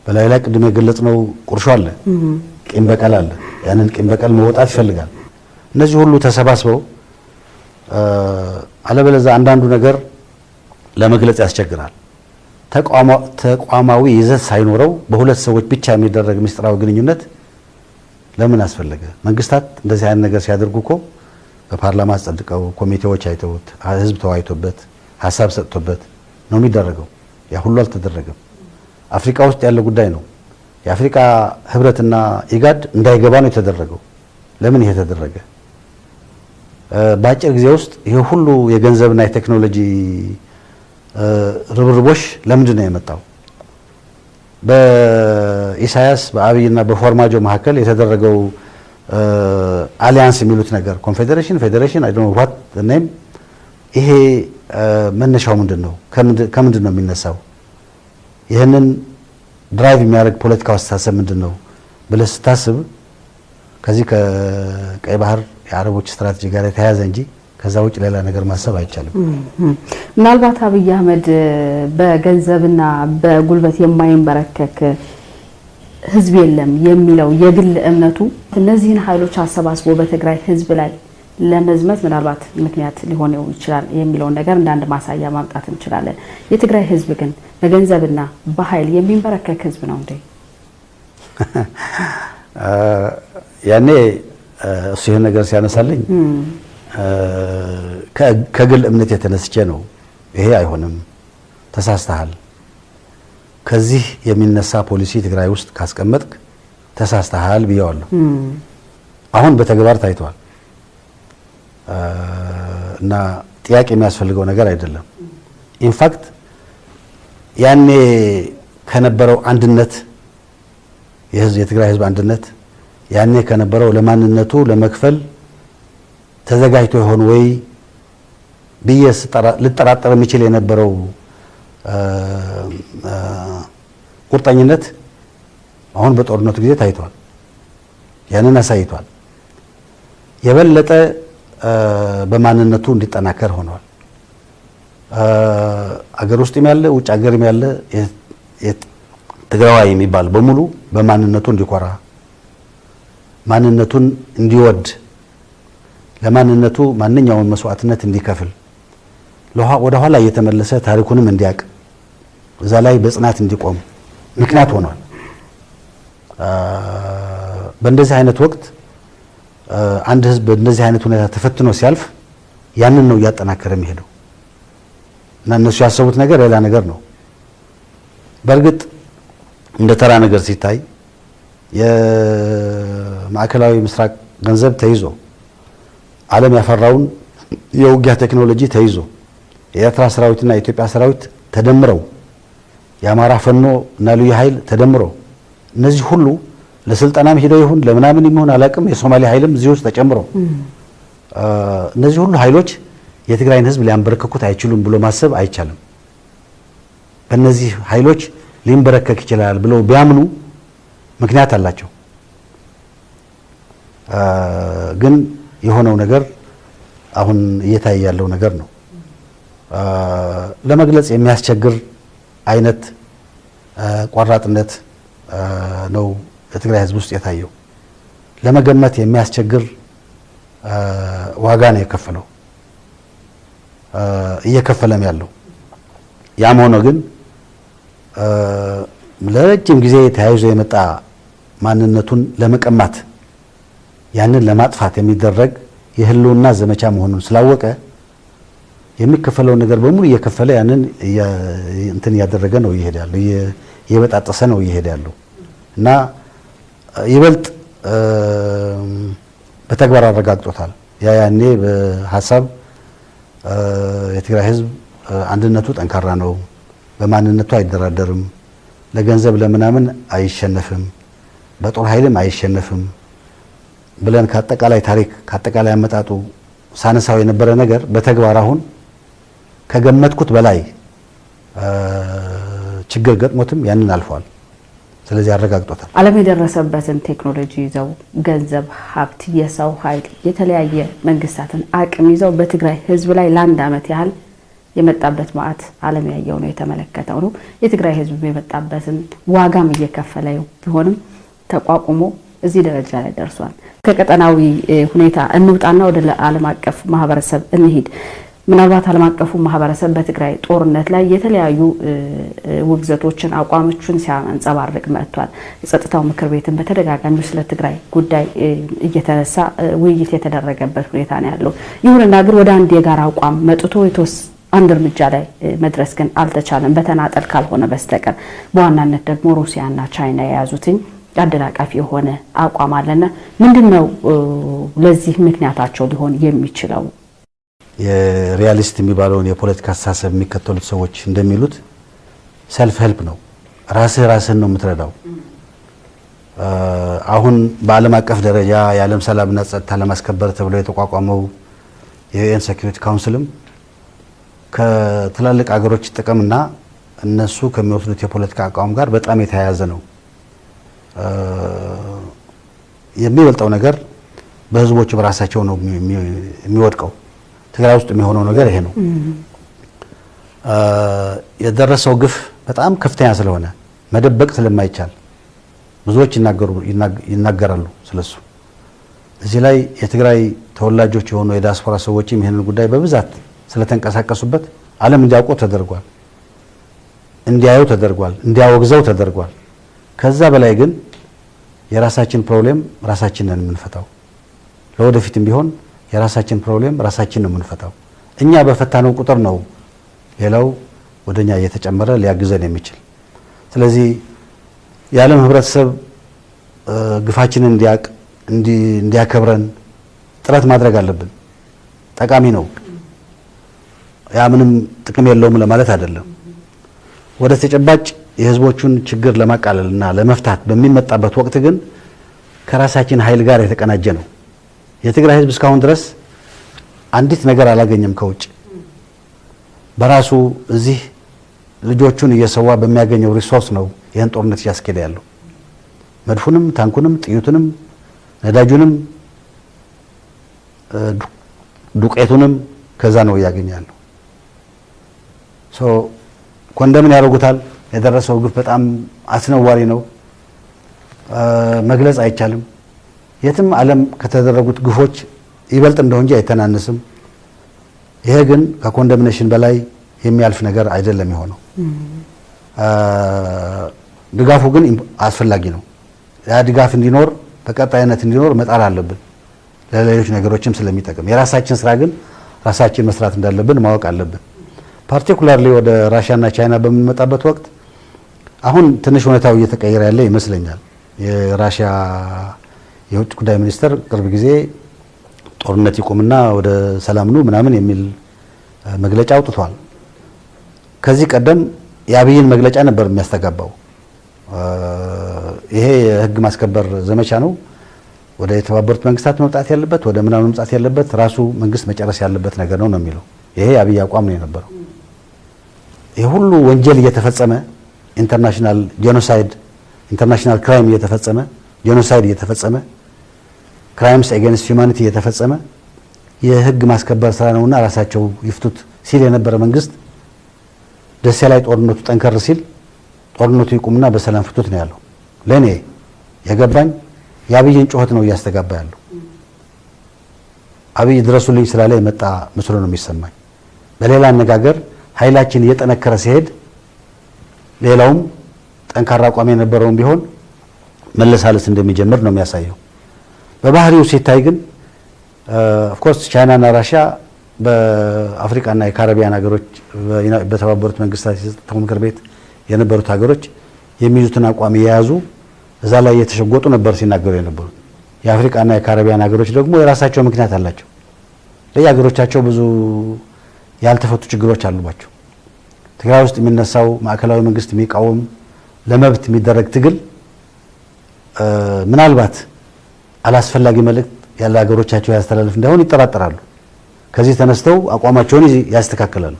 በላይ ላይ ቅድም የገለጽነው ቁርሾ አለ፣ ቂም በቀል አለ። ያንን ቂም በቀል መውጣት ይፈልጋል። እነዚህ ሁሉ ተሰባስበው አለበለዚያ አንዳንዱ ነገር ለመግለጽ ያስቸግራል። ተቋማዊ ይዘት ሳይኖረው በሁለት ሰዎች ብቻ የሚደረግ ምስጢራዊ ግንኙነት ለምን አስፈለገ? መንግስታት እንደዚህ አይነት ነገር ሲያደርጉ እኮ በፓርላማ አጸድቀው ኮሚቴዎች አይተውት ህዝብ ተወያይቶበት ሀሳብ ሰጥቶበት ነው የሚደረገው። ያ ሁሉ አልተደረገም። አፍሪካ ውስጥ ያለ ጉዳይ ነው። የአፍሪካ ህብረትና ኢጋድ እንዳይገባ ነው የተደረገው። ለምን ይሄ ተደረገ? በአጭር ጊዜ ውስጥ ይሄ ሁሉ የገንዘብና የቴክኖሎጂ ርብርቦሽ ለምንድን ነው የመጣው? በኢሳያስ በአብይና በፎርማጆ መካከል የተደረገው አሊያንስ የሚሉት ነገር ኮንፌዴሬሽን፣ ፌዴሬሽን አይ ዶንት ኖ ዋት ኔም፣ ይሄ መነሻው ምንድን ነው? ከምንድን ነው የሚነሳው? ይህንን ድራይቭ የሚያደርግ ፖለቲካዊ አስተሳሰብ ምንድን ነው ብለህ ስታስብ ከዚህ ከቀይ ባህር የአረቦች ስትራቴጂ ጋር የተያያዘ እንጂ ከዛ ውጭ ሌላ ነገር ማሰብ አይቻልም። ምናልባት አብይ አህመድ በገንዘብና በጉልበት የማይንበረከክ ህዝብ የለም የሚለው የግል እምነቱ እነዚህን ኃይሎች አሰባስቦ በትግራይ ህዝብ ላይ ለመዝመት ምናልባት ምክንያት ሊሆን ይችላል የሚለውን ነገር እንደ አንድ ማሳያ ማምጣት እንችላለን። የትግራይ ህዝብ ግን በገንዘብና በኃይል የሚንበረከክ ህዝብ ነው እንዴ? ያኔ እሱ ይሄን ነገር ሲያነሳልኝ ከግል እምነት የተነስቼ ነው። ይሄ አይሆንም፣ ተሳስተሃል፣ ከዚህ የሚነሳ ፖሊሲ ትግራይ ውስጥ ካስቀመጥክ ተሳስተሃል ብየዋለሁ። አሁን በተግባር ታይቷል እና ጥያቄ የሚያስፈልገው ነገር አይደለም። ኢንፋክት ያኔ ከነበረው አንድነት የትግራይ ህዝብ አንድነት ያኔ ከነበረው ለማንነቱ ለመክፈል ተዘጋጅቶ ይሆን ወይ ብዬ ልጠራጠር የሚችል የነበረው ቁርጠኝነት አሁን በጦርነቱ ጊዜ ታይቷል። ያንን አሳይቷል። የበለጠ በማንነቱ እንዲጠናከር ሆኗል። አገር ውስጥም ያለ ውጭ ሀገርም ያለ ትግራዋይ የሚባል በሙሉ በማንነቱ እንዲኮራ፣ ማንነቱን እንዲወድ፣ ለማንነቱ ማንኛውን መስዋዕትነት እንዲከፍል፣ ወደ ኋላ እየተመለሰ ታሪኩንም እንዲያውቅ፣ እዛ ላይ በጽናት እንዲቆም ምክንያት ሆኗል። በእንደዚህ አይነት ወቅት አንድ ህዝብ በእንደዚህ አይነት ሁኔታ ተፈትኖ ሲያልፍ ያንን ነው እያጠናከረ የሚሄደው እና እነሱ ያሰቡት ነገር ሌላ ነገር ነው። በእርግጥ እንደ ተራ ነገር ሲታይ የማዕከላዊ ምስራቅ ገንዘብ ተይዞ ዓለም ያፈራውን የውጊያ ቴክኖሎጂ ተይዞ የኤርትራ ሰራዊትና የኢትዮጵያ ሰራዊት ተደምረው የአማራ ፈኖ እና ልዩ ኃይል ተደምረው እነዚህ ሁሉ ለስልጠናም ሄደው ይሁን ለምናምን ይሁን አላቅም የሶማሌ ኃይልም እዚህ ውስጥ ተጨምሮ እነዚህ ሁሉ ኃይሎች የትግራይን ህዝብ ሊያንበረከኩት አይችሉም ብሎ ማሰብ አይቻልም። በእነዚህ ኃይሎች ሊንበረከክ ይችላል ብለው ቢያምኑ ምክንያት አላቸው። ግን የሆነው ነገር አሁን እየታየ ያለው ነገር ነው። ለመግለጽ የሚያስቸግር አይነት ቆራጥነት ነው የትግራይ ህዝብ ውስጥ የታየው። ለመገመት የሚያስቸግር ዋጋ ነው የከፈለው እየከፈለም ያለው። ያም ሆኖ ግን ለረጅም ጊዜ ተያይዞ የመጣ ማንነቱን ለመቀማት ያንን ለማጥፋት የሚደረግ የህልውና ዘመቻ መሆኑን ስላወቀ የሚከፈለው ነገር በሙሉ እየከፈለ ያንን እንትን እያደረገ ነው እየሄደ ያለው፣ እየበጣጠሰ ነው እየሄደ ያለው እና ይበልጥ በተግባር አረጋግጦታል። ያኔ በሀሳብ የትግራይ ህዝብ አንድነቱ ጠንካራ ነው፣ በማንነቱ አይደራደርም፣ ለገንዘብ ለምናምን አይሸነፍም፣ በጦር ኃይልም አይሸነፍም ብለን ከአጠቃላይ ታሪክ ከአጠቃላይ አመጣጡ ሳነሳው የነበረ ነገር በተግባር አሁን ከገመትኩት በላይ ችግር ገጥሞትም ያንን አልፏል። ስለዚህ አረጋግጦታል። ዓለም የደረሰበትን ቴክኖሎጂ ይዘው ገንዘብ፣ ሀብት፣ የሰው ኃይል የተለያየ መንግስታትን አቅም ይዘው በትግራይ ህዝብ ላይ ለአንድ ዓመት ያህል የመጣበት መዓት ዓለም ያየው ነው የተመለከተው ነው። የትግራይ ህዝብ የመጣበትን ዋጋም እየከፈለ ቢሆንም ተቋቁሞ እዚህ ደረጃ ላይ ደርሷል። ከቀጠናዊ ሁኔታ እንውጣና ወደ ዓለም አቀፍ ማህበረሰብ እንሂድ። ምናልባት ዓለም አቀፉ ማህበረሰብ በትግራይ ጦርነት ላይ የተለያዩ ውግዘቶችን አቋሞችን ሲያንጸባርቅ መጥቷል። የጸጥታው ምክር ቤትን በተደጋጋሚ ስለ ትግራይ ጉዳይ እየተነሳ ውይይት የተደረገበት ሁኔታ ነው ያለው። ይሁንና ግን ወደ አንድ የጋራ አቋም መጥቶ አንድ እርምጃ ላይ መድረስ ግን አልተቻለም፣ በተናጠል ካልሆነ በስተቀር። በዋናነት ደግሞ ሩሲያና ቻይና የያዙትኝ አደናቃፊ የሆነ አቋም አለና ምንድነው ለዚህ ምክንያታቸው ሊሆን የሚችለው? የሪያሊስት የሚባለውን የፖለቲካ አስተሳሰብ የሚከተሉት ሰዎች እንደሚሉት ሰልፍ ሄልፕ ነው። ራስህን ነው የምትረዳው። አሁን በዓለም አቀፍ ደረጃ የዓለም ሰላምና ጸጥታ ለማስከበር ተብሎ የተቋቋመው የዩኤን ሴኩሪቲ ካውንስልም ከትላልቅ አገሮች ጥቅምና እነሱ ከሚወስዱት የፖለቲካ አቋም ጋር በጣም የተያያዘ ነው። የሚበልጠው ነገር በህዝቦቹ በራሳቸው ነው የሚወድቀው። ትግራይ ውስጥ የሚሆነው ነገር ይሄ ነው። የደረሰው ግፍ በጣም ከፍተኛ ስለሆነ መደበቅ ስለማይቻል ብዙዎች ይናገራሉ ስለሱ። እዚህ ላይ የትግራይ ተወላጆች የሆኑ የዲያስፖራ ሰዎችም ይሄንን ጉዳይ በብዛት ስለተንቀሳቀሱበት ዓለም እንዲያውቀው ተደርጓል፣ እንዲያዩ ተደርጓል፣ እንዲያወግዘው ተደርጓል። ከዛ በላይ ግን የራሳችን ፕሮብሌም ራሳችን ነን የምንፈታው። ለወደፊትም ቢሆን የራሳችን ፕሮብሌም ራሳችን ነው የምንፈታው። እኛ በፈታነው ቁጥር ነው ሌላው ወደኛ እየተጨመረ ሊያግዘን የሚችል። ስለዚህ የዓለም ህብረተሰብ ግፋችንን እንዲያከብረን ጥረት ማድረግ አለብን። ጠቃሚ ነው። ያ ምንም ጥቅም የለውም ለማለት አይደለም። ወደ ተጨባጭ የህዝቦቹን ችግር ለማቃለልና ለመፍታት በሚመጣበት ወቅት ግን ከራሳችን ኃይል ጋር የተቀናጀ ነው። የትግራይ ህዝብ እስካሁን ድረስ አንዲት ነገር አላገኘም ከውጭ። በራሱ እዚህ ልጆቹን እየሰዋ በሚያገኘው ሪሶርስ ነው ይህን ጦርነት እያስኬደ ያለው። መድፉንም፣ ታንኩንም፣ ጥይቱንም፣ ነዳጁንም፣ ዱቄቱንም ከዛ ነው እያገኘ ያለው። ኮንደምን ያደርጉታል። የደረሰው ግፍ በጣም አስነዋሪ ነው፣ መግለጽ አይቻልም። የትም ዓለም ከተደረጉት ግፎች ይበልጥ እንደው እንጂ አይተናነስም። ይሄ ግን ከኮንደምኔሽን በላይ የሚያልፍ ነገር አይደለም የሆነው። ድጋፉ ግን አስፈላጊ ነው። ያ ድጋፍ እንዲኖር በቀጣይነት እንዲኖር መጣር አለብን፣ ለሌሎች ነገሮችም ስለሚጠቅም። የራሳችን ስራ ግን ራሳችን መስራት እንዳለብን ማወቅ አለብን። ፓርቲኩላርሊ ወደ ራሽያና ቻይና በምንመጣበት ወቅት አሁን ትንሽ ሁኔታው እየተቀየረ ያለ ይመስለኛል። የራሽያ የውጭ ጉዳይ ሚኒስትር ቅርብ ጊዜ ጦርነት ይቆምና ወደ ሰላም ነው ምናምን የሚል መግለጫ አውጥቷል። ከዚህ ቀደም የአብይን መግለጫ ነበር የሚያስተጋባው። ይሄ የህግ ማስከበር ዘመቻ ነው፣ ወደ የተባበሩት መንግስታት መምጣት ያለበት ወደ ምናምን መምጣት ያለበት ራሱ መንግስት መጨረስ ያለበት ነገር ነው የሚለው። ይሄ የአብይ አቋም ነው የነበረው። ይሄ ሁሉ ወንጀል እየተፈጸመ ኢንተርናሽናል ጄኖሳይድ ኢንተርናሽናል ክራይም እየተፈጸመ ጄኖሳይድ እየተፈጸመ ክራይምስ አጌንስት ሂውማኒቲ እየተፈጸመ የህግ ማስከበር ስራ ነውና ራሳቸው ይፍቱት ሲል የነበረ መንግስት ደሴ ላይ ጦርነቱ ጠንከር ሲል ጦርነቱ ይቁምና በሰላም ፍቱት ነው ያለው። ለኔ የገባኝ የአብይን ጩኸት ነው እያስተጋባ ያለው። አብይ ድረሱልኝ ስላለ የመጣ መስሎ ነው የሚሰማኝ። በሌላ አነጋገር ኃይላችን እየጠነከረ ሲሄድ ሌላውም ጠንካራ አቋም የነበረውን ቢሆን መለሳለስ እንደሚጀምር ነው የሚያሳየው። በባህሪው ሲታይ ግን ኦፍ ኮርስ ቻይናና ራሽያ በአፍሪካና የካሪቢያን ሀገሮች በተባበሩት መንግስታት የጸጥታው ምክር ቤት የነበሩት ሀገሮች የሚይዙትን አቋም የያዙ እዛ ላይ የተሸጎጡ ነበር ሲናገሩ የነበሩት። የአፍሪካና የካሪቢያን ሀገሮች ደግሞ የራሳቸው ምክንያት አላቸው። ለየሀገሮቻቸው ብዙ ያልተፈቱ ችግሮች አሉባቸው። ትግራይ ውስጥ የሚነሳው ማዕከላዊ መንግስት የሚቃወም ለመብት የሚደረግ ትግል ምናልባት አላስፈላጊ መልእክት ያለ ሀገሮቻቸው ያስተላልፍ እንዳይሆን ይጠራጠራሉ። ከዚህ ተነስተው አቋማቸውን ያስተካክላሉ።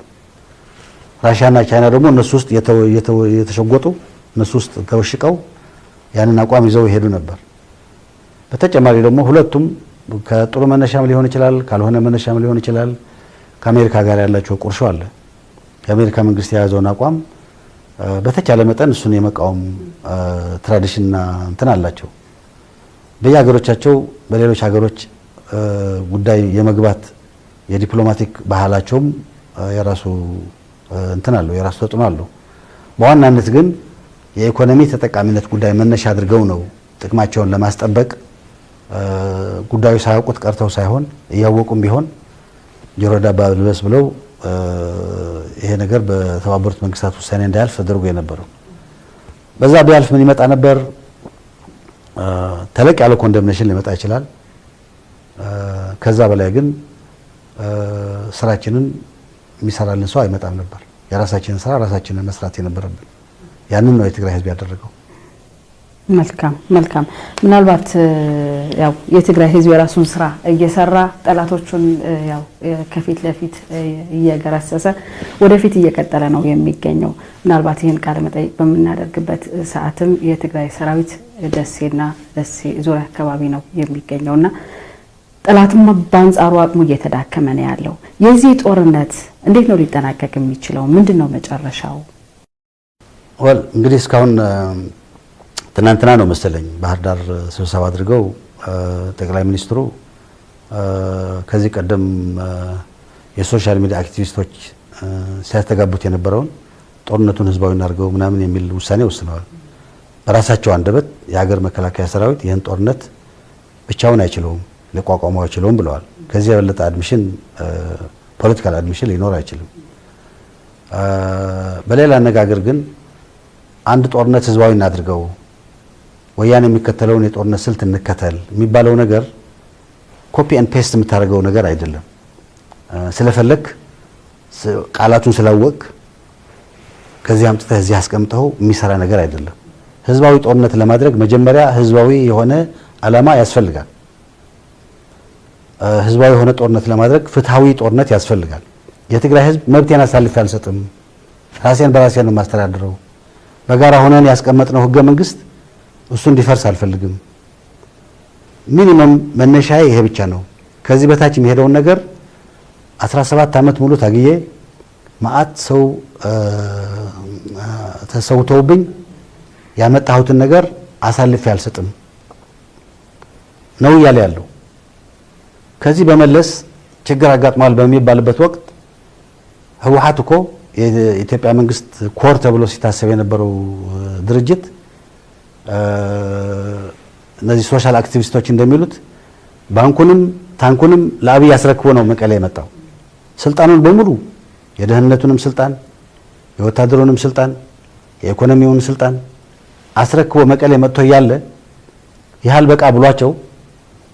ራሽያና ቻይና ደግሞ እነሱ ውስጥ የተሸጎጡ እነሱ ውስጥ ተወሽቀው ያንን አቋም ይዘው ይሄዱ ነበር። በተጨማሪ ደግሞ ሁለቱም ከጥሩ መነሻም ሊሆን ይችላል፣ ካልሆነ መነሻም ሊሆን ይችላል፣ ከአሜሪካ ጋር ያላቸው ቁርሾ አለ። የአሜሪካ መንግስት የያዘውን አቋም በተቻለ መጠን እሱን የመቃወም ትራዲሽንና እንትን አላቸው። በየሀገሮቻቸው በሌሎች ሀገሮች ጉዳይ የመግባት የዲፕሎማቲክ ባህላቸውም የራሱ እንትን አለው፣ የራሱ ተጽዕኖ አለው። በዋናነት ግን የኢኮኖሚ ተጠቃሚነት ጉዳይ መነሻ አድርገው ነው ጥቅማቸውን ለማስጠበቅ ጉዳዩ ሳያውቁት ቀርተው ሳይሆን እያወቁም ቢሆን ጆሮ ዳባ ልበስ ብለው ይሄ ነገር በተባበሩት መንግስታት ውሳኔ እንዳያልፍ ተደርጎ የነበረው። በዛ ቢያልፍ ምን ይመጣ ነበር? ተለቅ ያለ ኮንደምኔሽን ሊመጣ ይችላል። ከዛ በላይ ግን ስራችንን የሚሰራልን ሰው አይመጣም ነበር። የራሳችንን ስራ ራሳችንን መስራት የነበረብን ያንን ነው የትግራይ ህዝብ ያደረገው። መልካም። ምናልባት ያው የትግራይ ህዝብ የራሱን ስራ እየሰራ ጠላቶቹን ያው ከፊት ለፊት እየገረሰሰ ወደፊት እየቀጠለ ነው የሚገኘው። ምናልባት ይህን ቃለ መጠይቅ በምናደርግበት ሰዓትም የትግራይ ሰራዊት ደሴና ደሴ ዙሪያ አካባቢ ነው የሚገኘውና ጠላትም በአንጻሩ አቅሙ እየተዳከመ ነው ያለው። የዚህ ጦርነት እንዴት ነው ሊጠናቀቅ የሚችለው? ምንድነው መጨረሻው? እንግዲህ እስካሁን ትናንትና ነው መሰለኝ ባህር ዳር ስብሰባ አድርገው ጠቅላይ ሚኒስትሩ ከዚህ ቀደም የሶሻል ሚዲያ አክቲቪስቶች ሲያስተጋቡት የነበረውን ጦርነቱን ህዝባዊ እናድርገው ምናምን የሚል ውሳኔ ወስነዋል። በራሳቸው አንደበት የሀገር መከላከያ ሰራዊት ይህን ጦርነት ብቻውን አይችለውም፣ ሊቋቋመው አይችለውም ብለዋል። ከዚህ የበለጠ አድሚሽን ፖለቲካል አድሚሽን ሊኖር አይችልም። በሌላ አነጋገር ግን አንድ ጦርነት ህዝባዊ እናድርገው፣ ወያኔ የሚከተለውን የጦርነት ስልት እንከተል የሚባለው ነገር ኮፒ ኤንድ ፔስት የምታደርገው ነገር አይደለም። ስለፈለክ ቃላቱን ስላወቅ ከዚህ አምጥተህ እዚህ አስቀምጠው የሚሰራ ነገር አይደለም። ህዝባዊ ጦርነት ለማድረግ መጀመሪያ ህዝባዊ የሆነ ዓላማ ያስፈልጋል። ህዝባዊ የሆነ ጦርነት ለማድረግ ፍትሃዊ ጦርነት ያስፈልጋል። የትግራይ ህዝብ መብቴን አሳልፌ አልሰጥም፣ ራሴን በራሴ ነው የማስተዳድረው፣ በጋራ ሆነን ያስቀመጥነው ህገ መንግስት እሱ እንዲፈርስ አልፈልግም። ሚኒመም መነሻዬ ይሄ ብቻ ነው። ከዚህ በታች የሚሄደውን ነገር 17 ዓመት ሙሉ ታግዬ ማአት ሰው ተሰውተውብኝ ያመጣሁትን ነገር አሳልፌ አልሰጥም ነው እያለ ያለው። ከዚህ በመለስ ችግር አጋጥሟል በሚባልበት ወቅት ህወሓት እኮ የኢትዮጵያ መንግስት ኮር ተብሎ ሲታሰብ የነበረው ድርጅት እነዚህ ሶሻል አክቲቪስቶች እንደሚሉት ባንኩንም ታንኩንም ለአብይ አስረክቦ ነው መቀሌ የመጣው። ስልጣኑን በሙሉ የደህንነቱንም ስልጣን፣ የወታደሩንም ስልጣን፣ የኢኮኖሚውን ስልጣን አስረክቦ መቀሌ መጥቶ እያለ ያህል በቃ ብሏቸው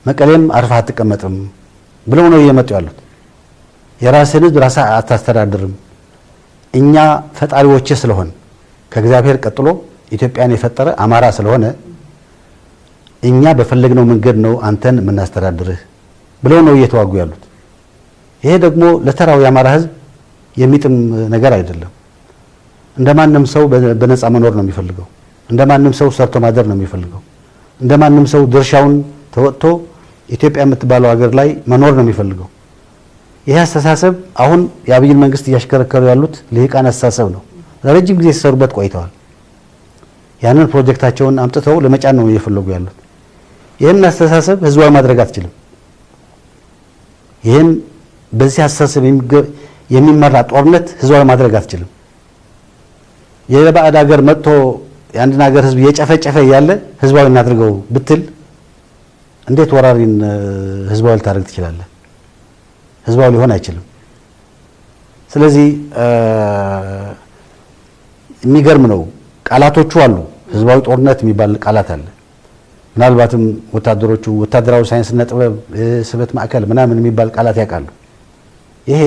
መቀሌም አርፋ አትቀመጥም ብለው ነው እየመጡ ያሉት። የራስህን ህዝብ ራስህ አታስተዳድርም፣ እኛ ፈጣሪዎቼ ስለሆን ከእግዚአብሔር ቀጥሎ ኢትዮጵያን የፈጠረ አማራ ስለሆነ እኛ በፈለግነው መንገድ ነው አንተን የምናስተዳድርህ ብለው ነው እየተዋጉ ያሉት። ይሄ ደግሞ ለተራው የአማራ ህዝብ የሚጥም ነገር አይደለም። እንደማንም ሰው በነፃ መኖር ነው የሚፈልገው። እንደማንም ሰው ሰርቶ ማደር ነው የሚፈልገው። እንደማንም ሰው ድርሻውን ተወጥቶ ኢትዮጵያ የምትባለው ሀገር ላይ መኖር ነው የሚፈልገው። ይሄ አስተሳሰብ አሁን የአብይን መንግስት እያሽከረከሩ ያሉት ልሂቃን አስተሳሰብ ነው። ለረጅም ጊዜ ሲሰሩበት ቆይተዋል። ያንን ፕሮጀክታቸውን አምጥተው ለመጫን ነው እየፈለጉ ያሉት። ይህን አስተሳሰብ ህዝባዊ ማድረግ አትችልም። ይህን በዚህ አስተሳሰብ የሚመራ ጦርነት ህዝባዊ ማድረግ አትችልም። የባዕድ ሀገር መጥቶ የአንድን ሀገር ህዝብ እየጨፈጨፈ እያለ ህዝባዊ እናድርገው ብትል እንዴት ወራሪን ህዝባዊ ልታደርግ ትችላለህ? ህዝባዊ ሊሆን አይችልም። ስለዚህ የሚገርም ነው። ቃላቶቹ አሉ። ህዝባዊ ጦርነት የሚባል ቃላት አለ። ምናልባትም ወታደሮቹ ወታደራዊ ሳይንስና ጥበብ ስበት ማዕከል ምናምን የሚባል ቃላት ያውቃሉ። ይሄ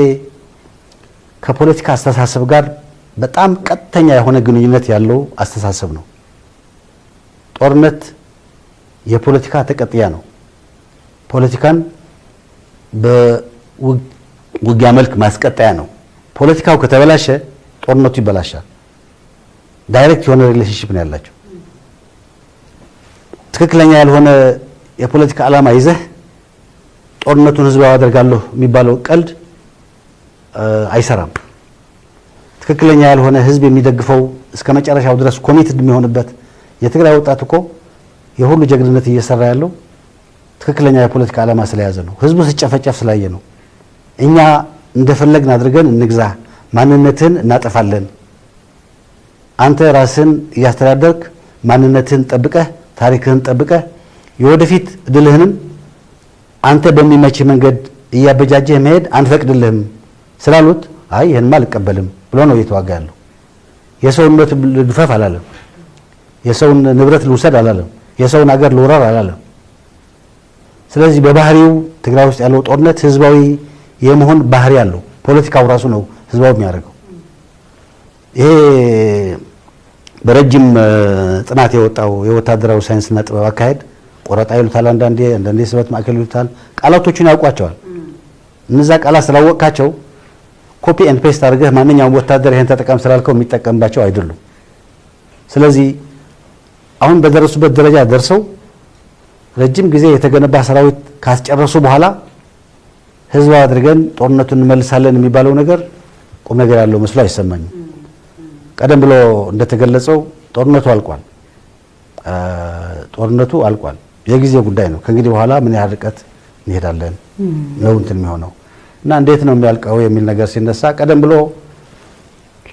ከፖለቲካ አስተሳሰብ ጋር በጣም ቀጥተኛ የሆነ ግንኙነት ያለው አስተሳሰብ ነው። ጦርነት የፖለቲካ ተቀጥያ ነው። ፖለቲካን በውጊያ መልክ ማስቀጠያ ነው። ፖለቲካው ከተበላሸ ጦርነቱ ይበላሻል። ዳይሬክት የሆነ ሪሌሽንሺፕ ነው ያላቸው። ትክክለኛ ያልሆነ የፖለቲካ ዓላማ ይዘህ ጦርነቱን ህዝባዊ አደርጋለሁ የሚባለው ቀልድ አይሰራም። ትክክለኛ ያልሆነ ህዝብ የሚደግፈው እስከ መጨረሻው ድረስ ኮሚትድ የሚሆንበት የትግራይ ወጣት እኮ የሁሉ ጀግንነት እየሰራ ያለው ትክክለኛ የፖለቲካ ዓላማ ስለያዘ ነው። ህዝቡ ሲጨፈጨፍ ስላየ ነው። እኛ እንደፈለግን አድርገን እንግዛ፣ ማንነትን እናጠፋለን፣ አንተ ራስን እያስተዳደርክ ማንነትን ጠብቀህ ታሪክህን ጠብቀህ የወደፊት ድልህንም አንተ በሚመች መንገድ እያበጃጀህ መሄድ አንፈቅድልህም ስላሉት አይ ይሄንማ አልቀበልም ብሎ ነው እየተዋጋ ያለው። የሰውን ንብረት ልድፈፍ አላለም። የሰውን ንብረት ልውሰድ አላለም። የሰውን ሀገር ልውረር አላለም። ስለዚህ በባህሪው ትግራይ ውስጥ ያለው ጦርነት ህዝባዊ የመሆን ባህሪ አለው። ፖለቲካው ራሱ ነው ህዝባዊ የሚያደርገው። ይሄ በረጅም ጥናት የወጣው የወታደራዊ ሳይንስና ጥበብ አካሄድ ቆረጣ ይሉታል፣ አንዳንዴ ስበት ማዕከል ይሉታል። ቃላቶቹን ያውቋቸዋል። እነዛ ቃላት ስላወቅካቸው ኮፒ ኤንድ ፔስት አድርገህ ማንኛውም ወታደር ይሄን ተጠቀም ስላልከው የሚጠቀምባቸው አይደሉም። ስለዚህ አሁን በደረሱበት ደረጃ ደርሰው ረጅም ጊዜ የተገነባ ሰራዊት ካስጨረሱ በኋላ ህዝባዊ አድርገን ጦርነቱን እንመልሳለን የሚባለው ነገር ቁም ነገር ያለው መስሎ አይሰማኝም። ቀደም ብሎ እንደተገለጸው ጦርነቱ አልቋል። የጊዜ ጉዳይ ነው። ከእንግዲህ በኋላ ምን ያህል ርቀት እንሄዳለን ነው እንትን የሚሆነው እና እንዴት ነው የሚያልቀው የሚል ነገር ሲነሳ ቀደም ብሎ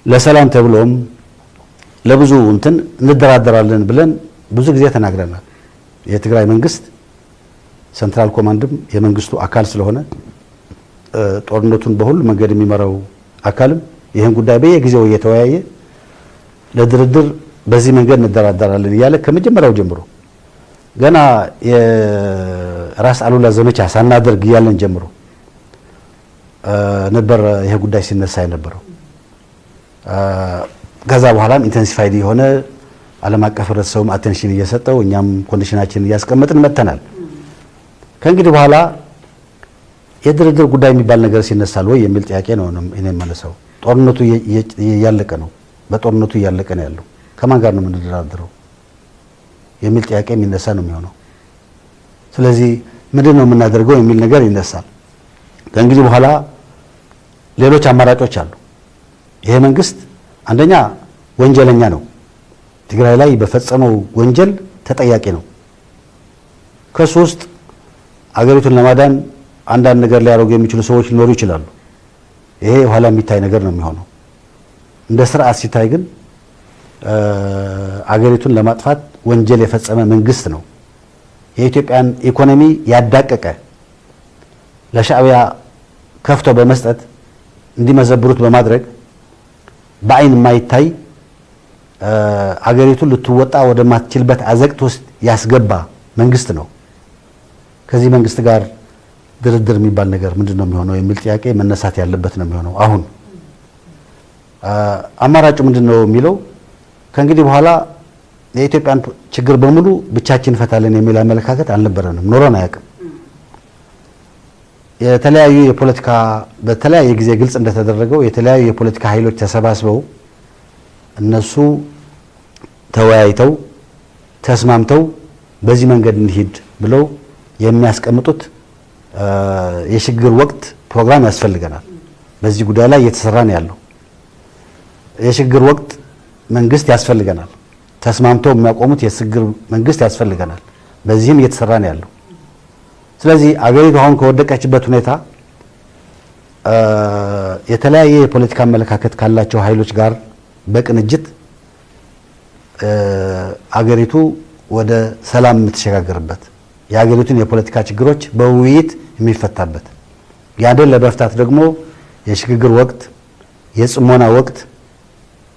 ለሰላም ተብሎም ለብዙ እንትን እንደራደራለን ብለን ብዙ ጊዜ ተናግረናል። የትግራይ መንግስት ሴንትራል ኮማንድም የመንግስቱ አካል ስለሆነ ጦርነቱን በሁሉ መንገድ የሚመራው አካልም ይህን ጉዳይ በየጊዜው እየተወያየ ለድርድር በዚህ መንገድ እንደራደራለን እያለ ከመጀመሪያው ጀምሮ ገና የራስ አሉላ ዘመቻ ሳናደርግ እያለን ጀምሮ ነበር ይሄ ጉዳይ ሲነሳ የነበረው። ከዛ በኋላም ኢንተንሲፋይድ የሆነ ዓለም አቀፍ ህብረተሰቡም አቴንሽን እየሰጠው እኛም ኮንዲሽናችንን እያስቀመጥን መጥተናል። ከእንግዲህ በኋላ የድርድር ጉዳይ የሚባል ነገር ሲነሳል ወይ የሚል ጥያቄ ነው እኔ የምመልሰው። ጦርነቱ እያለቀ ነው። በጦርነቱ እያለቀ ነው ያለው። ከማን ጋር ነው የምንደራደረው የሚል ጥያቄ የሚነሳ ነው የሚሆነው። ስለዚህ ምንድን ነው የምናደርገው የሚል ነገር ይነሳል። ከእንግዲህ በኋላ ሌሎች አማራጮች አሉ። ይሄ መንግስት አንደኛ ወንጀለኛ ነው። ትግራይ ላይ በፈጸመው ወንጀል ተጠያቂ ነው። ከሱ ውስጥ አገሪቱን ለማዳን አንዳንድ ነገር ሊያደርጉ የሚችሉ ሰዎች ሊኖሩ ይችላሉ። ይሄ ኋላ የሚታይ ነገር ነው የሚሆነው። እንደ ስርዓት ሲታይ ግን አገሪቱን ለማጥፋት ወንጀል የፈጸመ መንግስት ነው። የኢትዮጵያን ኢኮኖሚ ያዳቀቀ ለሻዕቢያ ከፍቶ በመስጠት እንዲመዘብሩት በማድረግ በአይን የማይታይ አገሪቱን ልትወጣ ወደማትችልበት አዘቅት ውስጥ ያስገባ መንግስት ነው። ከዚህ መንግስት ጋር ድርድር የሚባል ነገር ምንድነው የሚሆነው የሚል ጥያቄ መነሳት ያለበት ነው የሚሆነው። አሁን አማራጩ ምንድነው የሚለው ከእንግዲህ በኋላ የኢትዮጵያን ችግር በሙሉ ብቻችን ፈታለን የሚል አመለካከት አልነበረንም፣ ኖሮን አያውቅም። የተለያዩ የፖለቲካ በተለያየ ጊዜ ግልጽ እንደተደረገው የተለያዩ የፖለቲካ ኃይሎች ተሰባስበው እነሱ ተወያይተው ተስማምተው በዚህ መንገድ እንሂድ ብለው የሚያስቀምጡት የሽግግር ወቅት ፕሮግራም ያስፈልገናል። በዚህ ጉዳይ ላይ እየተሰራ ነው ያለው። የሽግግር ወቅት መንግስት ያስፈልገናል። ተስማምተው የሚያቆሙት የሽግግር መንግስት ያስፈልገናል። በዚህም እየተሰራ ነው ያለው። ስለዚህ አገሪቱ አሁን ከወደቀችበት ሁኔታ የተለያየ የፖለቲካ አመለካከት ካላቸው ኃይሎች ጋር በቅንጅት አገሪቱ ወደ ሰላም የምትሸጋገርበት የአገሪቱን የፖለቲካ ችግሮች በውይይት የሚፈታበት ያንን ለመፍታት ደግሞ የሽግግር ወቅት የጽሞና ወቅት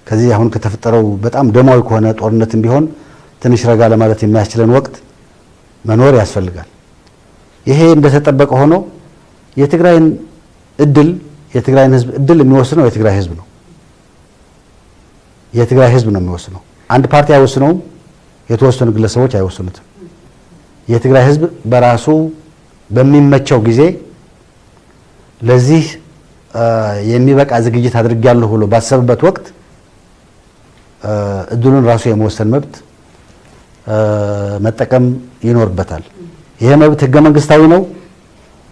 ከዚህ አሁን ከተፈጠረው በጣም ደማዊ ከሆነ ጦርነትም ቢሆን ትንሽ ረጋ ለማለት የሚያስችለን ወቅት መኖር ያስፈልጋል። ይሄ እንደተጠበቀ ሆኖ የትግራይን ሕዝብ እድል የሚወስነው የትግራይ ሕዝብ ነው። የትግራይ ሕዝብ ነው የሚወስነው። አንድ ፓርቲ አይወስነውም፣ የተወሰኑ ግለሰቦች አይወስኑትም። የትግራይ ሕዝብ በራሱ በሚመቸው ጊዜ ለዚህ የሚበቃ ዝግጅት አድርጌያለሁ ብሎ ባሰበበት ወቅት እድሉን ራሱ የመወሰን መብት መጠቀም ይኖርበታል። ይሄ መብት ህገ መንግስታዊ ነው፣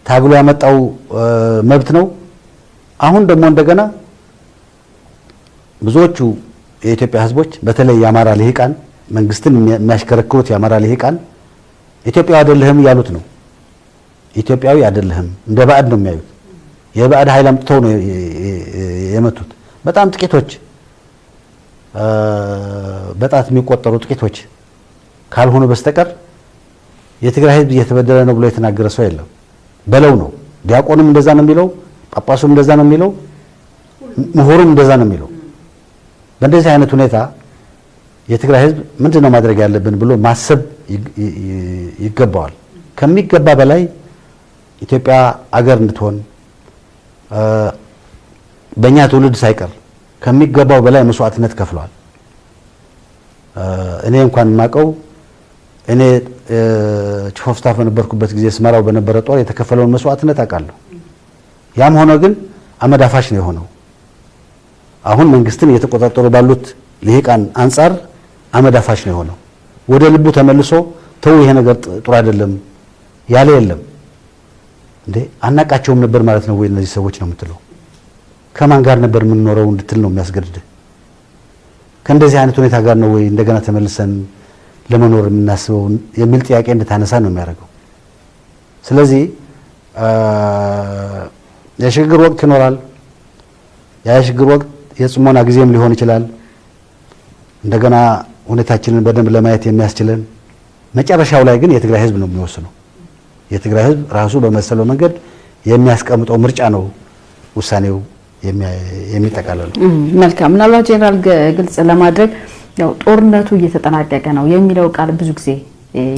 ታግሎ ያመጣው መብት ነው። አሁን ደግሞ እንደገና ብዙዎቹ የኢትዮጵያ ህዝቦች በተለይ የአማራ ልሂቃን መንግስትን የሚያሽከረክሩት የአማራ ልሂቃን ኢትዮጵያዊ አይደለህም እያሉት ነው። ኢትዮጵያዊ አይደለህም እንደ ባዕድ ነው የሚያዩት። የባዕድ ኃይል አምጥተው ነው የመቱት። በጣም ጥቂቶች በጣት የሚቆጠሩ ጥቂቶች ካልሆኑ በስተቀር የትግራይ ህዝብ እየተበደለ ነው ብሎ የተናገረ ሰው የለም። በለው ነው። ዲያቆንም እንደዛ ነው የሚለው፣ ጳጳሱም እንደዛ ነው የሚለው፣ ምሁሩም እንደዛ ነው የሚለው። በእንደዚህ አይነት ሁኔታ የትግራይ ህዝብ ምንድነው ማድረግ ያለብን ብሎ ማሰብ ይገባዋል። ከሚገባ በላይ ኢትዮጵያ አገር እንድትሆን በእኛ ትውልድ ሳይቀር ከሚገባው በላይ መስዋዕትነት ከፍሏል። እኔ እንኳን የማውቀው እኔ ቺፍ ኦፍ ስታፍ በነበርኩበት ጊዜ ስመራው በነበረ ጦር የተከፈለውን መስዋዕትነት አውቃለሁ። ያም ሆኖ ግን አመዳፋሽ ነው የሆነው። አሁን መንግስትን እየተቆጣጠሩ ባሉት ልሂቃን አንጻር አመዳፋሽ ነው የሆነው። ወደ ልቡ ተመልሶ ተው ይሄ ነገር ጥሩ አይደለም ያለ የለም። እንዴ አናቃቸውም ነበር ማለት ነው ወይ እነዚህ ሰዎች ነው የምትለው? ከማን ጋር ነበር የምንኖረው እንድትል ነው የሚያስገድድ። ከእንደዚህ አይነት ሁኔታ ጋር ነው ወይ እንደገና ተመልሰን ለመኖር የምናስበው የሚል ጥያቄ እንድታነሳ ነው የሚያደርገው። ስለዚህ የሽግግር ወቅት ይኖራል። የሽግግር ወቅት የጽሞና ጊዜም ሊሆን ይችላል። እንደገና ሁኔታችንን በደንብ ለማየት የሚያስችለን መጨረሻው ላይ ግን የትግራይ ህዝብ ነው የሚወስነው። የትግራይ ህዝብ ራሱ በመሰለው መንገድ የሚያስቀምጠው ምርጫ ነው ውሳኔው የሚጠቃለለው። መልካም። ምናልባት ጄኔራል ግልጽ ለማድረግ ያው ጦርነቱ እየተጠናቀቀ ነው የሚለው ቃል ብዙ ጊዜ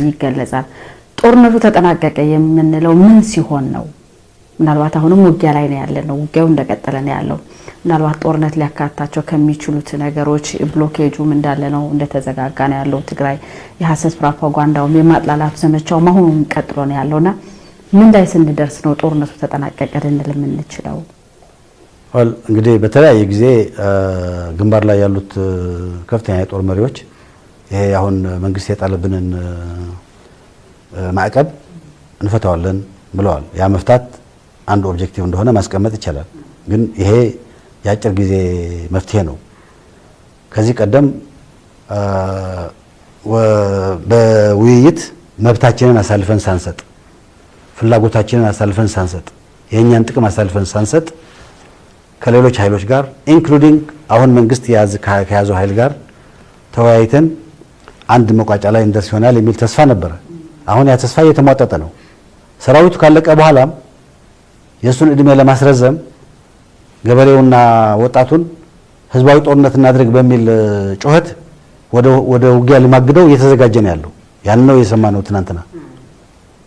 ይገለጻል። ጦርነቱ ተጠናቀቀ የምንለው ምን ሲሆን ነው? ምናልባት አሁንም ውጊያ ላይ ነው ያለነው፣ ውጊያው እንደቀጠለ ነው ያለው። ምናልባት ጦርነት ሊያካታቸው ከሚችሉት ነገሮች ብሎኬጁም እንዳለ ነው፣ እንደተዘጋጋ ነው ያለው። ትግራይ የሐሰት ፕሮፓጋንዳውም የማጥላላት ዘመቻው አሁንም ቀጥሎ ነው ያለውና ምን ላይ ስንደርስ ነው ጦርነቱ ተጠናቀቀ ልንል የምንችለው? እንግዲህ በተለያየ ጊዜ ግንባር ላይ ያሉት ከፍተኛ የጦር መሪዎች ይሄ አሁን መንግስት የጣለብንን ማዕቀብ እንፈታዋለን ብለዋል። ያ መፍታት አንድ ኦብጀክቲቭ እንደሆነ ማስቀመጥ ይቻላል። ግን ይሄ የአጭር ጊዜ መፍትሄ ነው። ከዚህ ቀደም በውይይት መብታችንን አሳልፈን ሳንሰጥ፣ ፍላጎታችንን አሳልፈን ሳንሰጥ፣ የእኛን ጥቅም አሳልፈን ሳንሰጥ ከሌሎች ኃይሎች ጋር ኢንክሉዲንግ አሁን መንግስት ከያዘው ኃይል ጋር ተወያይተን አንድ መቋጫ ላይ እንደርስ ይሆናል የሚል ተስፋ ነበረ። አሁን ያ ተስፋ እየተሟጠጠ ነው። ሰራዊቱ ካለቀ በኋላም የእሱን እድሜ ለማስረዘም ገበሬውና ወጣቱን ህዝባዊ ጦርነት እናድርግ በሚል ጩኸት ወደ ውጊያ ሊማግደው እየተዘጋጀ ነው ያለው። ያን ነው የሰማነው ትናንትና።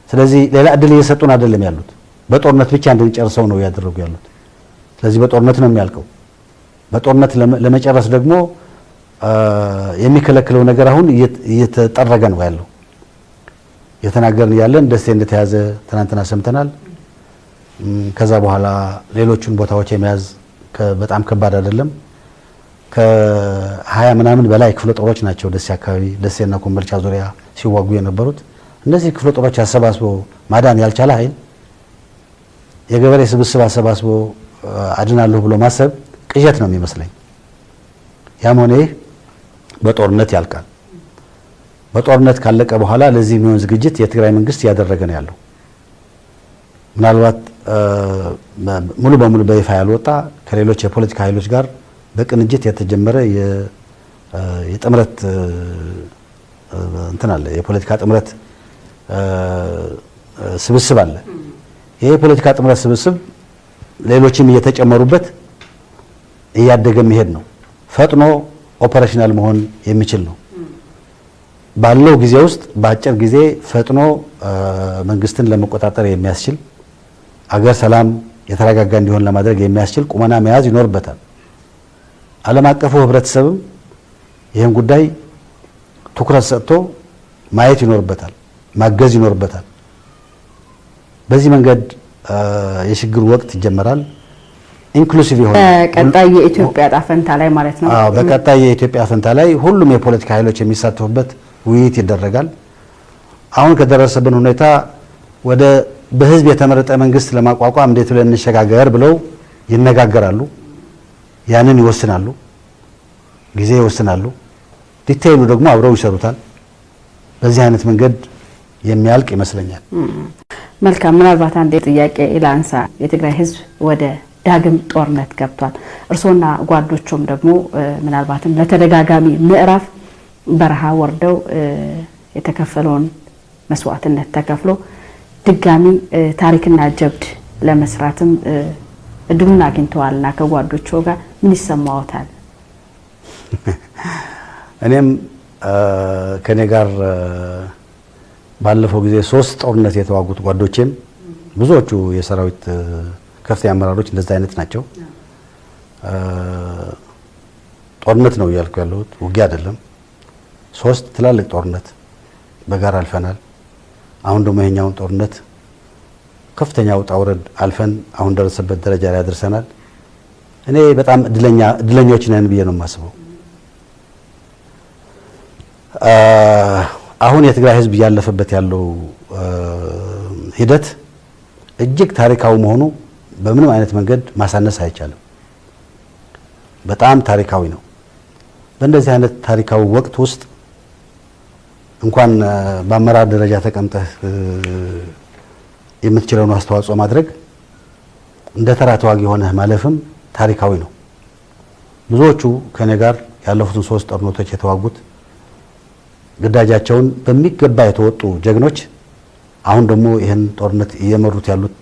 ስለዚህ ሌላ እድል እየሰጡን አይደለም ያሉት፣ በጦርነት ብቻ እንድንጨርሰው ነው ያደረጉ ያሉት። ስለዚህ በጦርነት ነው የሚያልቀው። በጦርነት ለመጨረስ ደግሞ የሚከለክለው ነገር አሁን እየተጠረገ ነው ያለው። የተናገርን ያለን ደሴ እንደተያዘ ትናንትና ሰምተናል። ከዛ በኋላ ሌሎቹን ቦታዎች የመያዝ በጣም ከባድ አይደለም። ከ20 ምናምን በላይ ክፍለ ጦሮች ናቸው ደሴ አካባቢ፣ ደሴና ኮምቦልቻ ዙሪያ ሲዋጉ የነበሩት። እነዚህ ክፍለ ጦሮች አሰባስቦ ማዳን ያልቻለ ኃይል የገበሬ ስብስብ አሰባስቦ አድናለሁ ብሎ ማሰብ ቅዠት ነው የሚመስለኝ። ያም ሆነ ይህ በጦርነት ያልቃል። በጦርነት ካለቀ በኋላ ለዚህ የሚሆን ዝግጅት የትግራይ መንግስት እያደረገ ነው ያለው። ምናልባት ሙሉ በሙሉ በይፋ ያልወጣ ከሌሎች የፖለቲካ ኃይሎች ጋር በቅንጅት የተጀመረ የጥምረት እንትን አለ፣ የፖለቲካ ጥምረት ስብስብ አለ። ይሄ የፖለቲካ ጥምረት ስብስብ ሌሎችም እየተጨመሩበት እያደገ መሄድ ነው። ፈጥኖ ኦፐሬሽናል መሆን የሚችል ነው። ባለው ጊዜ ውስጥ በአጭር ጊዜ ፈጥኖ መንግስትን ለመቆጣጠር የሚያስችል አገር ሰላም የተረጋጋ እንዲሆን ለማድረግ የሚያስችል ቁመና መያዝ ይኖርበታል። ዓለም አቀፉ ህብረተሰብም ይህን ጉዳይ ትኩረት ሰጥቶ ማየት ይኖርበታል፣ ማገዝ ይኖርበታል። በዚህ መንገድ የሽግግር ወቅት ይጀመራል። ኢንክሉሲቭ የሆነ በቀጣይ የኢትዮጵያ ዕጣ ፈንታ ላይ ማለት ነው። በቀጣይ የኢትዮጵያ ፈንታ ላይ ሁሉም የፖለቲካ ኃይሎች የሚሳተፉበት ውይይት ይደረጋል። አሁን ከደረሰብን ሁኔታ ወደ በህዝብ የተመረጠ መንግስት ለማቋቋም እንዴት ብለን እንሸጋገር ብለው ይነጋገራሉ። ያንን ይወስናሉ፣ ጊዜ ይወስናሉ። ዲቴይሉ ደግሞ አብረው ይሰሩታል። በዚህ አይነት መንገድ የሚያልቅ ይመስለኛል። መልካም። ምናልባት አንድ ጥያቄ ላንሳ። የትግራይ ህዝብ ወደ ዳግም ጦርነት ገብቷል። እርሶና ጓዶቹም ደግሞ ምናልባትም ለተደጋጋሚ ምዕራፍ በረሃ ወርደው የተከፈለውን መስዋዕትነት ተከፍሎ ድጋሚ ታሪክና ጀብድ ለመስራትም እድሉን አግኝተዋልና ከጓዶቹ ጋር ምን ይሰማዎታል? እኔም ከኔ ጋር ባለፈው ጊዜ 3 ጦርነት የተዋጉት ጓዶቼም ብዙዎቹ የሰራዊት ከፍተኛ አመራሮች እንደዛ አይነት ናቸው። ጦርነት ነው እያልኩ ያለሁት፣ ውጊያ አይደለም። 3 ትላልቅ ጦርነት በጋራ አልፈናል። አሁን ደግሞ ይሄኛውን ጦርነት ከፍተኛ ውጣ ውረድ አልፈን አሁን ደረሰበት ደረጃ ላይ አድርሰናል። እኔ በጣም እድለኞች ነን ብዬ ነው የማስበው። አሁን የትግራይ ህዝብ እያለፈበት ያለው ሂደት እጅግ ታሪካዊ መሆኑ በምንም አይነት መንገድ ማሳነስ አይቻልም። በጣም ታሪካዊ ነው። በእንደዚህ አይነት ታሪካዊ ወቅት ውስጥ እንኳን በአመራር ደረጃ ተቀምጠህ የምትችለውን አስተዋጽኦ ማድረግ እንደ ተራ ተዋጊ ሆነህ ማለፍም ታሪካዊ ነው። ብዙዎቹ ከኔ ጋር ያለፉትን 3 ጦርነቶች የተዋጉት ግዳጃቸውን በሚገባ የተወጡ ጀግኖች፣ አሁን ደግሞ ይህን ጦርነት እየመሩት ያሉት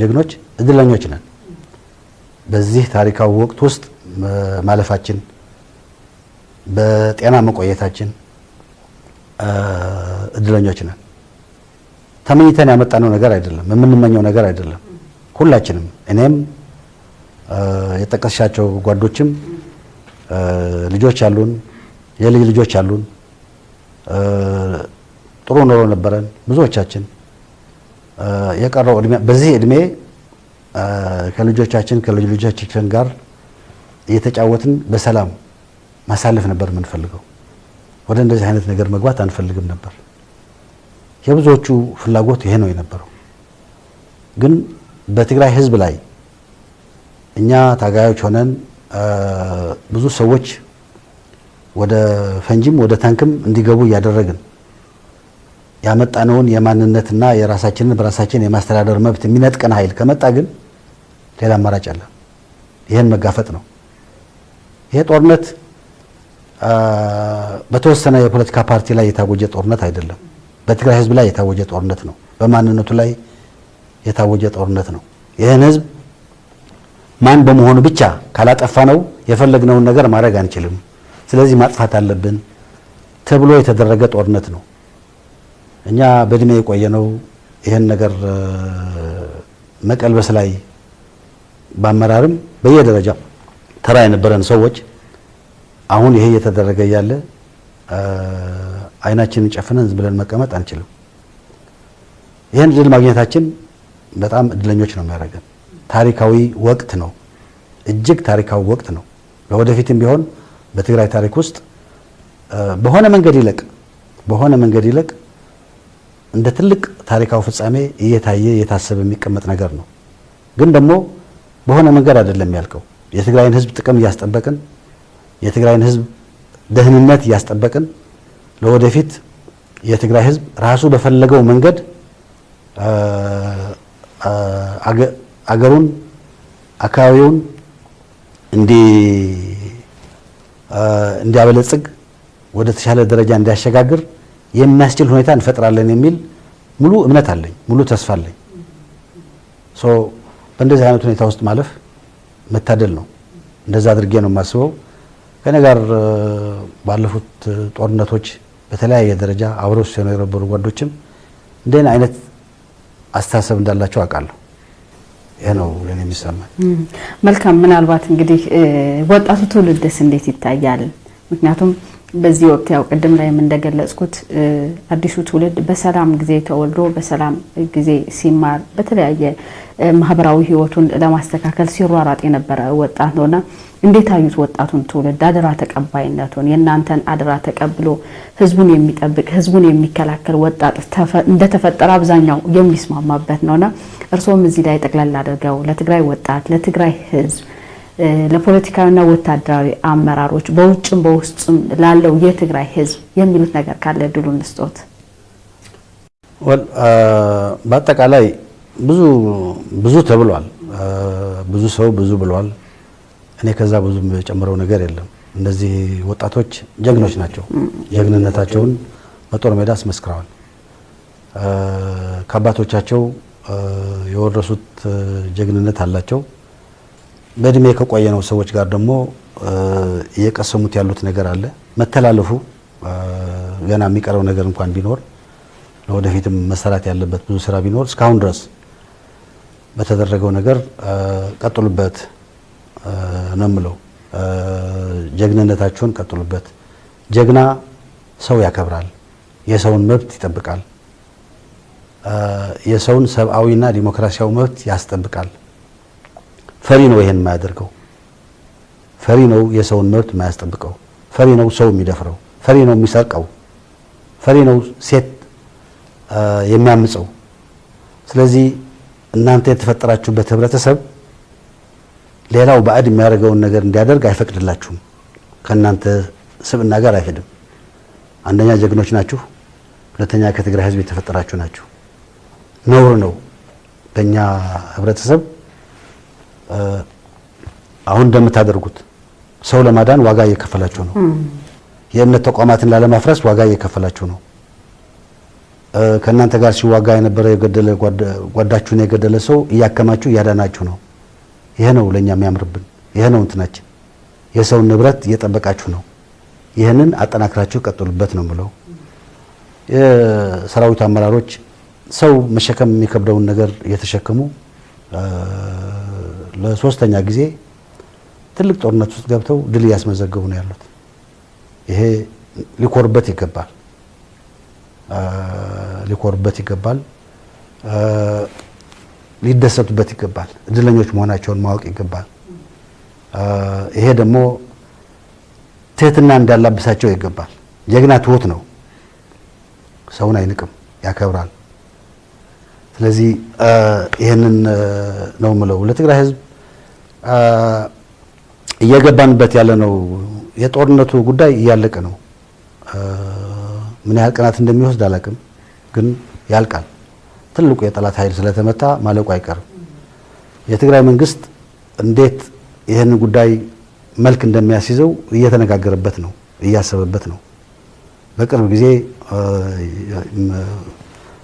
ጀግኖች እድለኞች ነን። በዚህ ታሪካዊ ወቅት ውስጥ ማለፋችን፣ በጤና መቆየታችን እድለኞች ነን። ተመኝተን ያመጣነው ነገር አይደለም፣ የምንመኘው ነገር አይደለም። ሁላችንም እኔም የጠቀስሻቸው ጓዶችም ልጆች አሉን፣ የልጅ ልጆች አሉን። ጥሩ ኑሮ ነበረን ብዙዎቻችን። የቀረው እድሜ በዚህ እድሜ ከልጆቻችን ከልጅ ልጆቻችን ጋር እየተጫወትን በሰላም ማሳለፍ ነበር የምንፈልገው። ወደ እንደዚህ አይነት ነገር መግባት አንፈልግም ነበር። የብዙዎቹ ፍላጎት ይሄ ነው የነበረው። ግን በትግራይ ህዝብ ላይ እኛ ታጋዮች ሆነን ብዙ ሰዎች ወደ ፈንጂም ወደ ታንክም እንዲገቡ እያደረግን ያመጣነውን የማንነትና የራሳችንን በራሳችን የማስተዳደር መብት የሚነጥቀን ኃይል ከመጣ ግን ሌላ አማራጭ አለ። ይሄን መጋፈጥ ነው። ይሄ ጦርነት በተወሰነ የፖለቲካ ፓርቲ ላይ የታወጀ ጦርነት አይደለም። በትግራይ ህዝብ ላይ የታወጀ ጦርነት ነው። በማንነቱ ላይ የታወጀ ጦርነት ነው። ይሄን ህዝብ ማን በመሆኑ ብቻ ካላጠፋ ነው የፈለግነውን ነገር ማድረግ አንችልም። ስለዚህ ማጥፋት አለብን ተብሎ የተደረገ ጦርነት ነው። እኛ በእድሜ የቆየነው ይሄን ነገር መቀልበስ ላይ በአመራርም በየደረጃው ተራ የነበረን ሰዎች አሁን ይሄ እየተደረገ ያለ አይናችንን ጨፍነን ዝም ብለን መቀመጥ አንችልም። ይሄን ድል ማግኘታችን በጣም እድለኞች ነው የሚያደርገን። ታሪካዊ ወቅት ነው፣ እጅግ ታሪካዊ ወቅት ነው። ለወደፊትም ቢሆን በትግራይ ታሪክ ውስጥ በሆነ መንገድ ይለቅ እንደ ትልቅ ታሪካዊ ፍጻሜ እየታየ እየታሰበ የሚቀመጥ ነገር ነው። ግን ደግሞ በሆነ መንገድ አይደለም ያልከው። የትግራይን ህዝብ ጥቅም እያስጠበቅን፣ የትግራይን ህዝብ ደህንነት እያስጠበቅን ለወደፊት የትግራይ ህዝብ ራሱ በፈለገው መንገድ አገሩን አካባቢውን እንዲያበለጽግ ወደ ተሻለ ደረጃ እንዲያሸጋግር የሚያስችል ሁኔታ እንፈጥራለን የሚል ሙሉ እምነት አለኝ፣ ሙሉ ተስፋ አለኝ። በእንደዚህ አይነት ሁኔታ ውስጥ ማለፍ መታደል ነው። እንደዛ አድርጌ ነው የማስበው። ከኔ ጋር ባለፉት ጦርነቶች በተለያየ ደረጃ አብረው ሲሰሩ የነበሩ ጓዶችም እንደኔ አይነት አስተሳሰብ እንዳላቸው አውቃለሁ። ይሄ ነው ለኔ የሚሰማኝ። መልካም። ምናልባት እንግዲህ ወጣቱ ትውልድስ እንዴት ይታያል? ምክንያቱም በዚህ ወቅት ያው ቅድም ላይ እንደገለጽኩት አዲሱ ትውልድ በሰላም ጊዜ ተወልዶ በሰላም ጊዜ ሲማር በተለያየ ማህበራዊ ህይወቱን ለማስተካከል ሲሯሯጥ የነበረ ወጣት ነውና እንዴት አዩት ወጣቱን ትውልድ አደራ ተቀባይነቱን? የእናንተን አደራ ተቀብሎ ህዝቡን የሚጠብቅ ህዝቡን የሚከላከል ወጣት እንደተፈጠረ አብዛኛው የሚስማማበት ነውና እርሶም እዚህ ላይ ጠቅላላ አድርገው ለትግራይ ወጣት፣ ለትግራይ ህዝብ፣ ለፖለቲካዊና ወታደራዊ አመራሮች በውጭም በውስጥም ላለው የትግራይ ህዝብ የሚሉት ነገር ካለ ድሉን ልስጦት። በአጠቃላይ ብዙ ተብሏል። ብዙ ሰው ብዙ ብሏል። እኔ ከዛ ብዙ የጨምረው ነገር የለም። እነዚህ ወጣቶች ጀግኖች ናቸው። ጀግንነታቸውን በጦር ሜዳ አስመስክረዋል። ከአባቶቻቸው የወረሱት ጀግንነት አላቸው። በእድሜ ከቆየነው ሰዎች ጋር ደግሞ እየቀሰሙት ያሉት ነገር አለ። መተላለፉ ገና የሚቀረው ነገር እንኳን ቢኖር ለወደፊትም መሰራት ያለበት ብዙ ስራ ቢኖር እስካሁን ድረስ በተደረገው ነገር ቀጥሉበት ነው የምለው። ጀግንነታቸውን ቀጥሉበት። ጀግና ሰው ያከብራል፣ የሰውን መብት ይጠብቃል፣ የሰውን ሰብአዊና ዲሞክራሲያዊ መብት ያስጠብቃል። ፈሪ ነው ይሄን የማያደርገው። ፈሪ ነው የሰውን መብት የማያስጠብቀው። ፈሪ ነው ሰው የሚደፍረው። ፈሪ ነው የሚሰርቀው። ፈሪ ነው ሴት የሚያምፀው። ስለዚህ እናንተ የተፈጠራችሁበት ህብረተሰብ ሌላው ባዕድ የሚያደርገውን ነገር እንዲያደርግ አይፈቅድላችሁም። ከእናንተ ስብዕና ጋር አይሄድም። አንደኛ ጀግኖች ናችሁ፣ ሁለተኛ ከትግራይ ህዝብ የተፈጠራችሁ ናችሁ። ነውር ነው በእኛ ህብረተሰብ አሁን እንደምታደርጉት ሰው ለማዳን ዋጋ እየከፈላችሁ ነው። የእምነት ተቋማትን ላለማፍረስ ዋጋ እየከፈላችሁ ነው። ከእናንተ ጋር ሲዋጋ የነበረ የገደለ ጓዳችሁን የገደለ ሰው እያከማችሁ እያዳናችሁ ነው። ይሄ ነው ለኛ የሚያምርብን። ይሄ ነው እንትናችን። የሰውን ንብረት እየጠበቃችሁ ነው። ይሄንን አጠናክራችሁ ቀጥሉበት ነው የምለው። የሰራዊት አመራሮች ሰው መሸከም የሚከብደውን ነገር እየተሸከሙ ለሶስተኛ ጊዜ ትልቅ ጦርነት ውስጥ ገብተው ድል እያስመዘገቡ ነው ያሉት። ይሄ ሊኮርበት ይገባል። ሊኮርበት ይገባል። ሊደሰቱበት ይገባል። እድለኞች መሆናቸውን ማወቅ ይገባል። ይሄ ደግሞ ትህትና እንዳላብሳቸው ይገባል። ጀግና ትሁት ነው። ሰውን አይንቅም፣ ያከብራል። ስለዚህ ይሄንን ነው የምለው። ለትግራይ ህዝብ እየገባንበት ያለ ነው። የጦርነቱ ጉዳይ እያለቀ ነው። ምን ያህል ቀናት እንደሚወስድ አላውቅም፣ ግን ያልቃል። ትልቁ የጠላት ኃይል ስለተመታ ማለቁ አይቀርም። የትግራይ መንግስት እንዴት ይህን ጉዳይ መልክ እንደሚያስይዘው እየተነጋገረበት ነው፣ እያሰበበት ነው። በቅርብ ጊዜ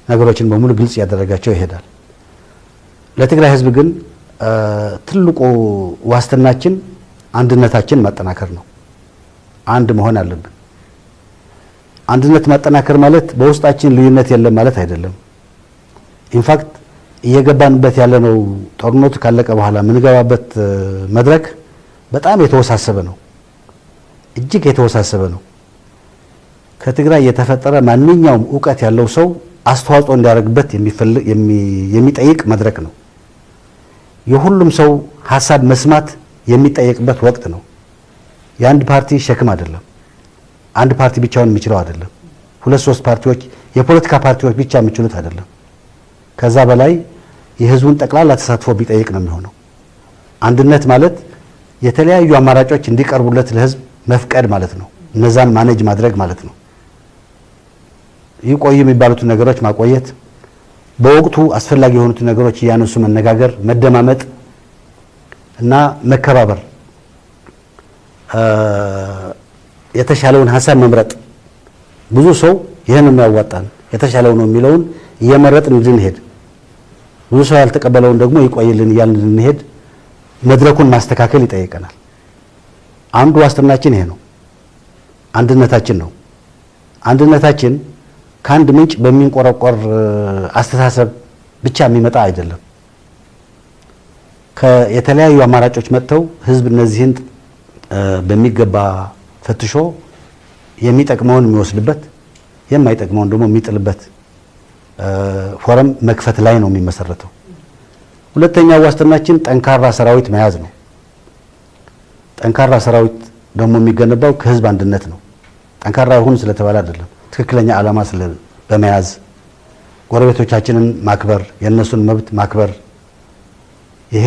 ነገሮችን በሙሉ ግልጽ ያደረጋቸው ይሄዳል። ለትግራይ ህዝብ ግን ትልቁ ዋስትናችን አንድነታችን ማጠናከር ነው። አንድ መሆን አለብን። አንድነት ማጠናከር ማለት በውስጣችን ልዩነት የለም ማለት አይደለም። ኢንፋክት እየገባንበት ያለነው ጦርነቱ ካለቀ በኋላ የምንገባበት መድረክ በጣም የተወሳሰበ ነው። እጅግ የተወሳሰበ ነው። ከትግራይ የተፈጠረ ማንኛውም ዕውቀት ያለው ሰው አስተዋጽኦ እንዲያደርግበት የሚጠይቅ መድረክ ነው። የሁሉም ሰው ሀሳብ መስማት የሚጠየቅበት ወቅት ነው። የአንድ ፓርቲ ሸክም አይደለም። አንድ ፓርቲ ብቻውን የሚችለው አይደለም። ሁለት ሶስት ፓርቲዎች፣ የፖለቲካ ፓርቲዎች ብቻ የሚችሉት አይደለም። ከዛ በላይ የህዝቡን ጠቅላላ ተሳትፎ ቢጠይቅ ነው የሚሆነው። አንድነት ማለት የተለያዩ አማራጮች እንዲቀርቡለት ለህዝብ መፍቀድ ማለት ነው። እነዛን ማኔጅ ማድረግ ማለት ነው። ይቆዩ የሚባሉትን ነገሮች ማቆየት፣ በወቅቱ አስፈላጊ የሆኑትን ነገሮች እያነሱ መነጋገር፣ መደማመጥ እና መከባበር፣ የተሻለውን ሀሳብ መምረጥ። ብዙ ሰው ይሄን የሚያዋጣን የተሻለው ነው የሚለውን እየመረጥን እንድንሄድ፣ ብዙ ሰው ያልተቀበለውን ደግሞ ይቆይልን እያልን እንድንሄድ መድረኩን ማስተካከል ይጠይቀናል። አንዱ ዋስትናችን ይሄ ነው፣ አንድነታችን ነው። አንድነታችን ከአንድ ምንጭ በሚንቆረቆር አስተሳሰብ ብቻ የሚመጣ አይደለም። የተለያዩ አማራጮች መጥተው ህዝብ እነዚህን በሚገባ ፈትሾ የሚጠቅመውን የሚወስድበት የማይጠቅመውን ደግሞ የሚጥልበት ፎረም መክፈት ላይ ነው የሚመሰረተው። ሁለተኛው ዋስትናችን ጠንካራ ሰራዊት መያዝ ነው። ጠንካራ ሰራዊት ደግሞ የሚገነባው ከህዝብ አንድነት ነው። ጠንካራ ይሁን ስለተባለ አይደለም፣ ትክክለኛ ዓላማ በመያዝ ጎረቤቶቻችንን ማክበር፣ የእነሱን መብት ማክበር፣ ይሄ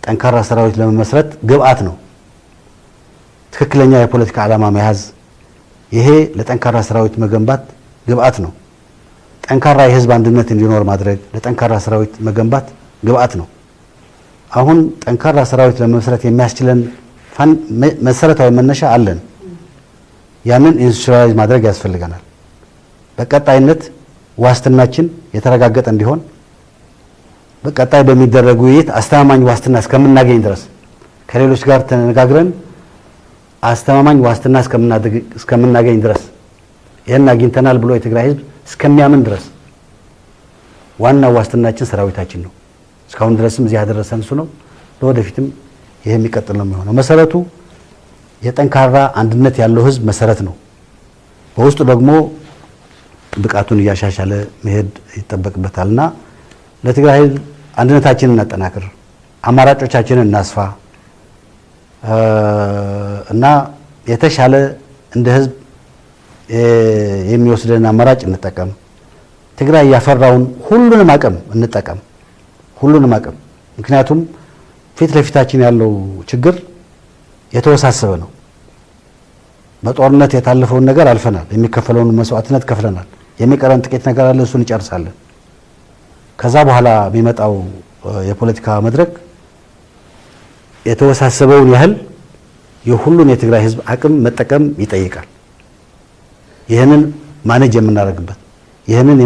ጠንካራ ሰራዊት ለመመስረት ግብአት ነው። ትክክለኛ የፖለቲካ ዓላማ መያዝ፣ ይሄ ለጠንካራ ሰራዊት መገንባት ግብአት ነው። ጠንካራ የህዝብ አንድነት እንዲኖር ማድረግ ለጠንካራ ሰራዊት መገንባት ግብአት ነው። አሁን ጠንካራ ሰራዊት ለመመስረት የሚያስችለን መሰረታዊ መነሻ አለን። ያንን ኢንስቲትዩሽናላይዝ ማድረግ ያስፈልገናል። በቀጣይነት ዋስትናችን የተረጋገጠ እንዲሆን በቀጣይ በሚደረጉ ውይይት አስተማማኝ ዋስትና እስከምናገኝ ድረስ ከሌሎች ጋር ተነጋግረን አስተማማኝ ዋስትና እስከምናገኝ ድረስ ይሄን አግኝተናል ብሎ የትግራይ ህዝብ እስከሚያምን ድረስ ዋናው ዋስትናችን ሰራዊታችን ነው። እስካሁን ድረስም እዚህ ያደረሰን እሱ ነው። ለወደፊትም ይሄ የሚቀጥል ነው የሚሆነው። መሰረቱ የጠንካራ አንድነት ያለው ህዝብ መሰረት ነው። በውስጡ ደግሞ ብቃቱን እያሻሻለ መሄድ ይጠበቅበታልና ለትግራይ ህዝብ አንድነታችንን እናጠናክር፣ አማራጮቻችንን እናስፋ እና የተሻለ እንደ ህዝብ የሚወስደን አማራጭ እንጠቀም። ትግራይ ያፈራውን ሁሉንም አቅም እንጠቀም፣ ሁሉንም አቅም። ምክንያቱም ፊት ለፊታችን ያለው ችግር የተወሳሰበ ነው። በጦርነት የታለፈውን ነገር አልፈናል። የሚከፈለውን መስዋዕትነት ከፍለናል። የሚቀረን ጥቂት ነገር አለ፣ እሱን እንጨርሳለን። ከዛ በኋላ የሚመጣው የፖለቲካ መድረክ የተወሳሰበውን ያህል የሁሉን የትግራይ ህዝብ አቅም መጠቀም ይጠይቃል። ይህንን ማኔጅ የምናደርግበት፣ ይህንን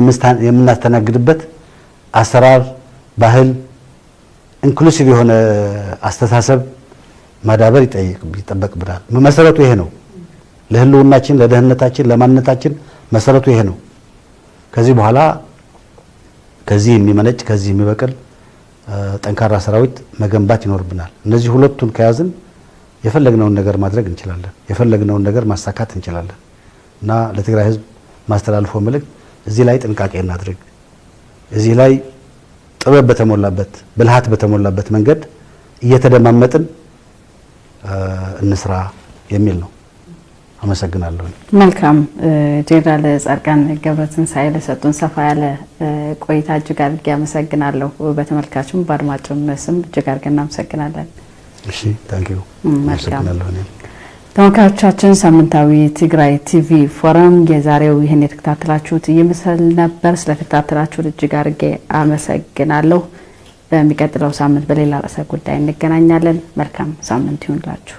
የምናስተናግድበት አሰራር፣ ባህል፣ ኢንክሉሲቭ የሆነ አስተሳሰብ ማዳበር ይጠበቅብናል። መሰረቱ ይሄ ነው። ለህልውናችን፣ ለደህንነታችን፣ ለማንነታችን መሰረቱ ይሄ ነው። ከዚህ በኋላ ከዚህ የሚመነጭ ከዚህ የሚበቅል ጠንካራ ሰራዊት መገንባት ይኖርብናል። እነዚህ ሁለቱን ከያዝን የፈለግነውን ነገር ማድረግ እንችላለን። የፈለግነውን ነገር ማሳካት እንችላለን እና ለትግራይ ህዝብ ማስተላልፈው መልእክት እዚህ ላይ ጥንቃቄ እናድርግ። እዚህ ላይ ጥበብ በተሞላበት ብልሃት በተሞላበት መንገድ እየተደማመጥን እንስራ የሚል ነው። አመሰግናለሁ። መልካም ጄኔራል ጻድቃን ገብረትንሳኤ ለሰጡን ሰፋ ያለ ቆይታ እጅግ አድርጌ አመሰግናለሁ። በተመልካቹም በአድማጭም ስም እጅግ አድርገን እናመሰግናለን። እሺ ታንኪዩ። አመሰግናለሁ። ተመልካቾቻችን ሳምንታዊ ትግራይ ቲቪ ፎረም የዛሬው ይህን የተከታተላችሁት ይመስል ነበር። ስለተከታተላችሁት እጅግ አድርጌ አመሰግናለሁ። በሚቀጥለው ሳምንት በሌላ ርዕሰ ጉዳይ እንገናኛለን። መልካም ሳምንት ይሁንላችሁ።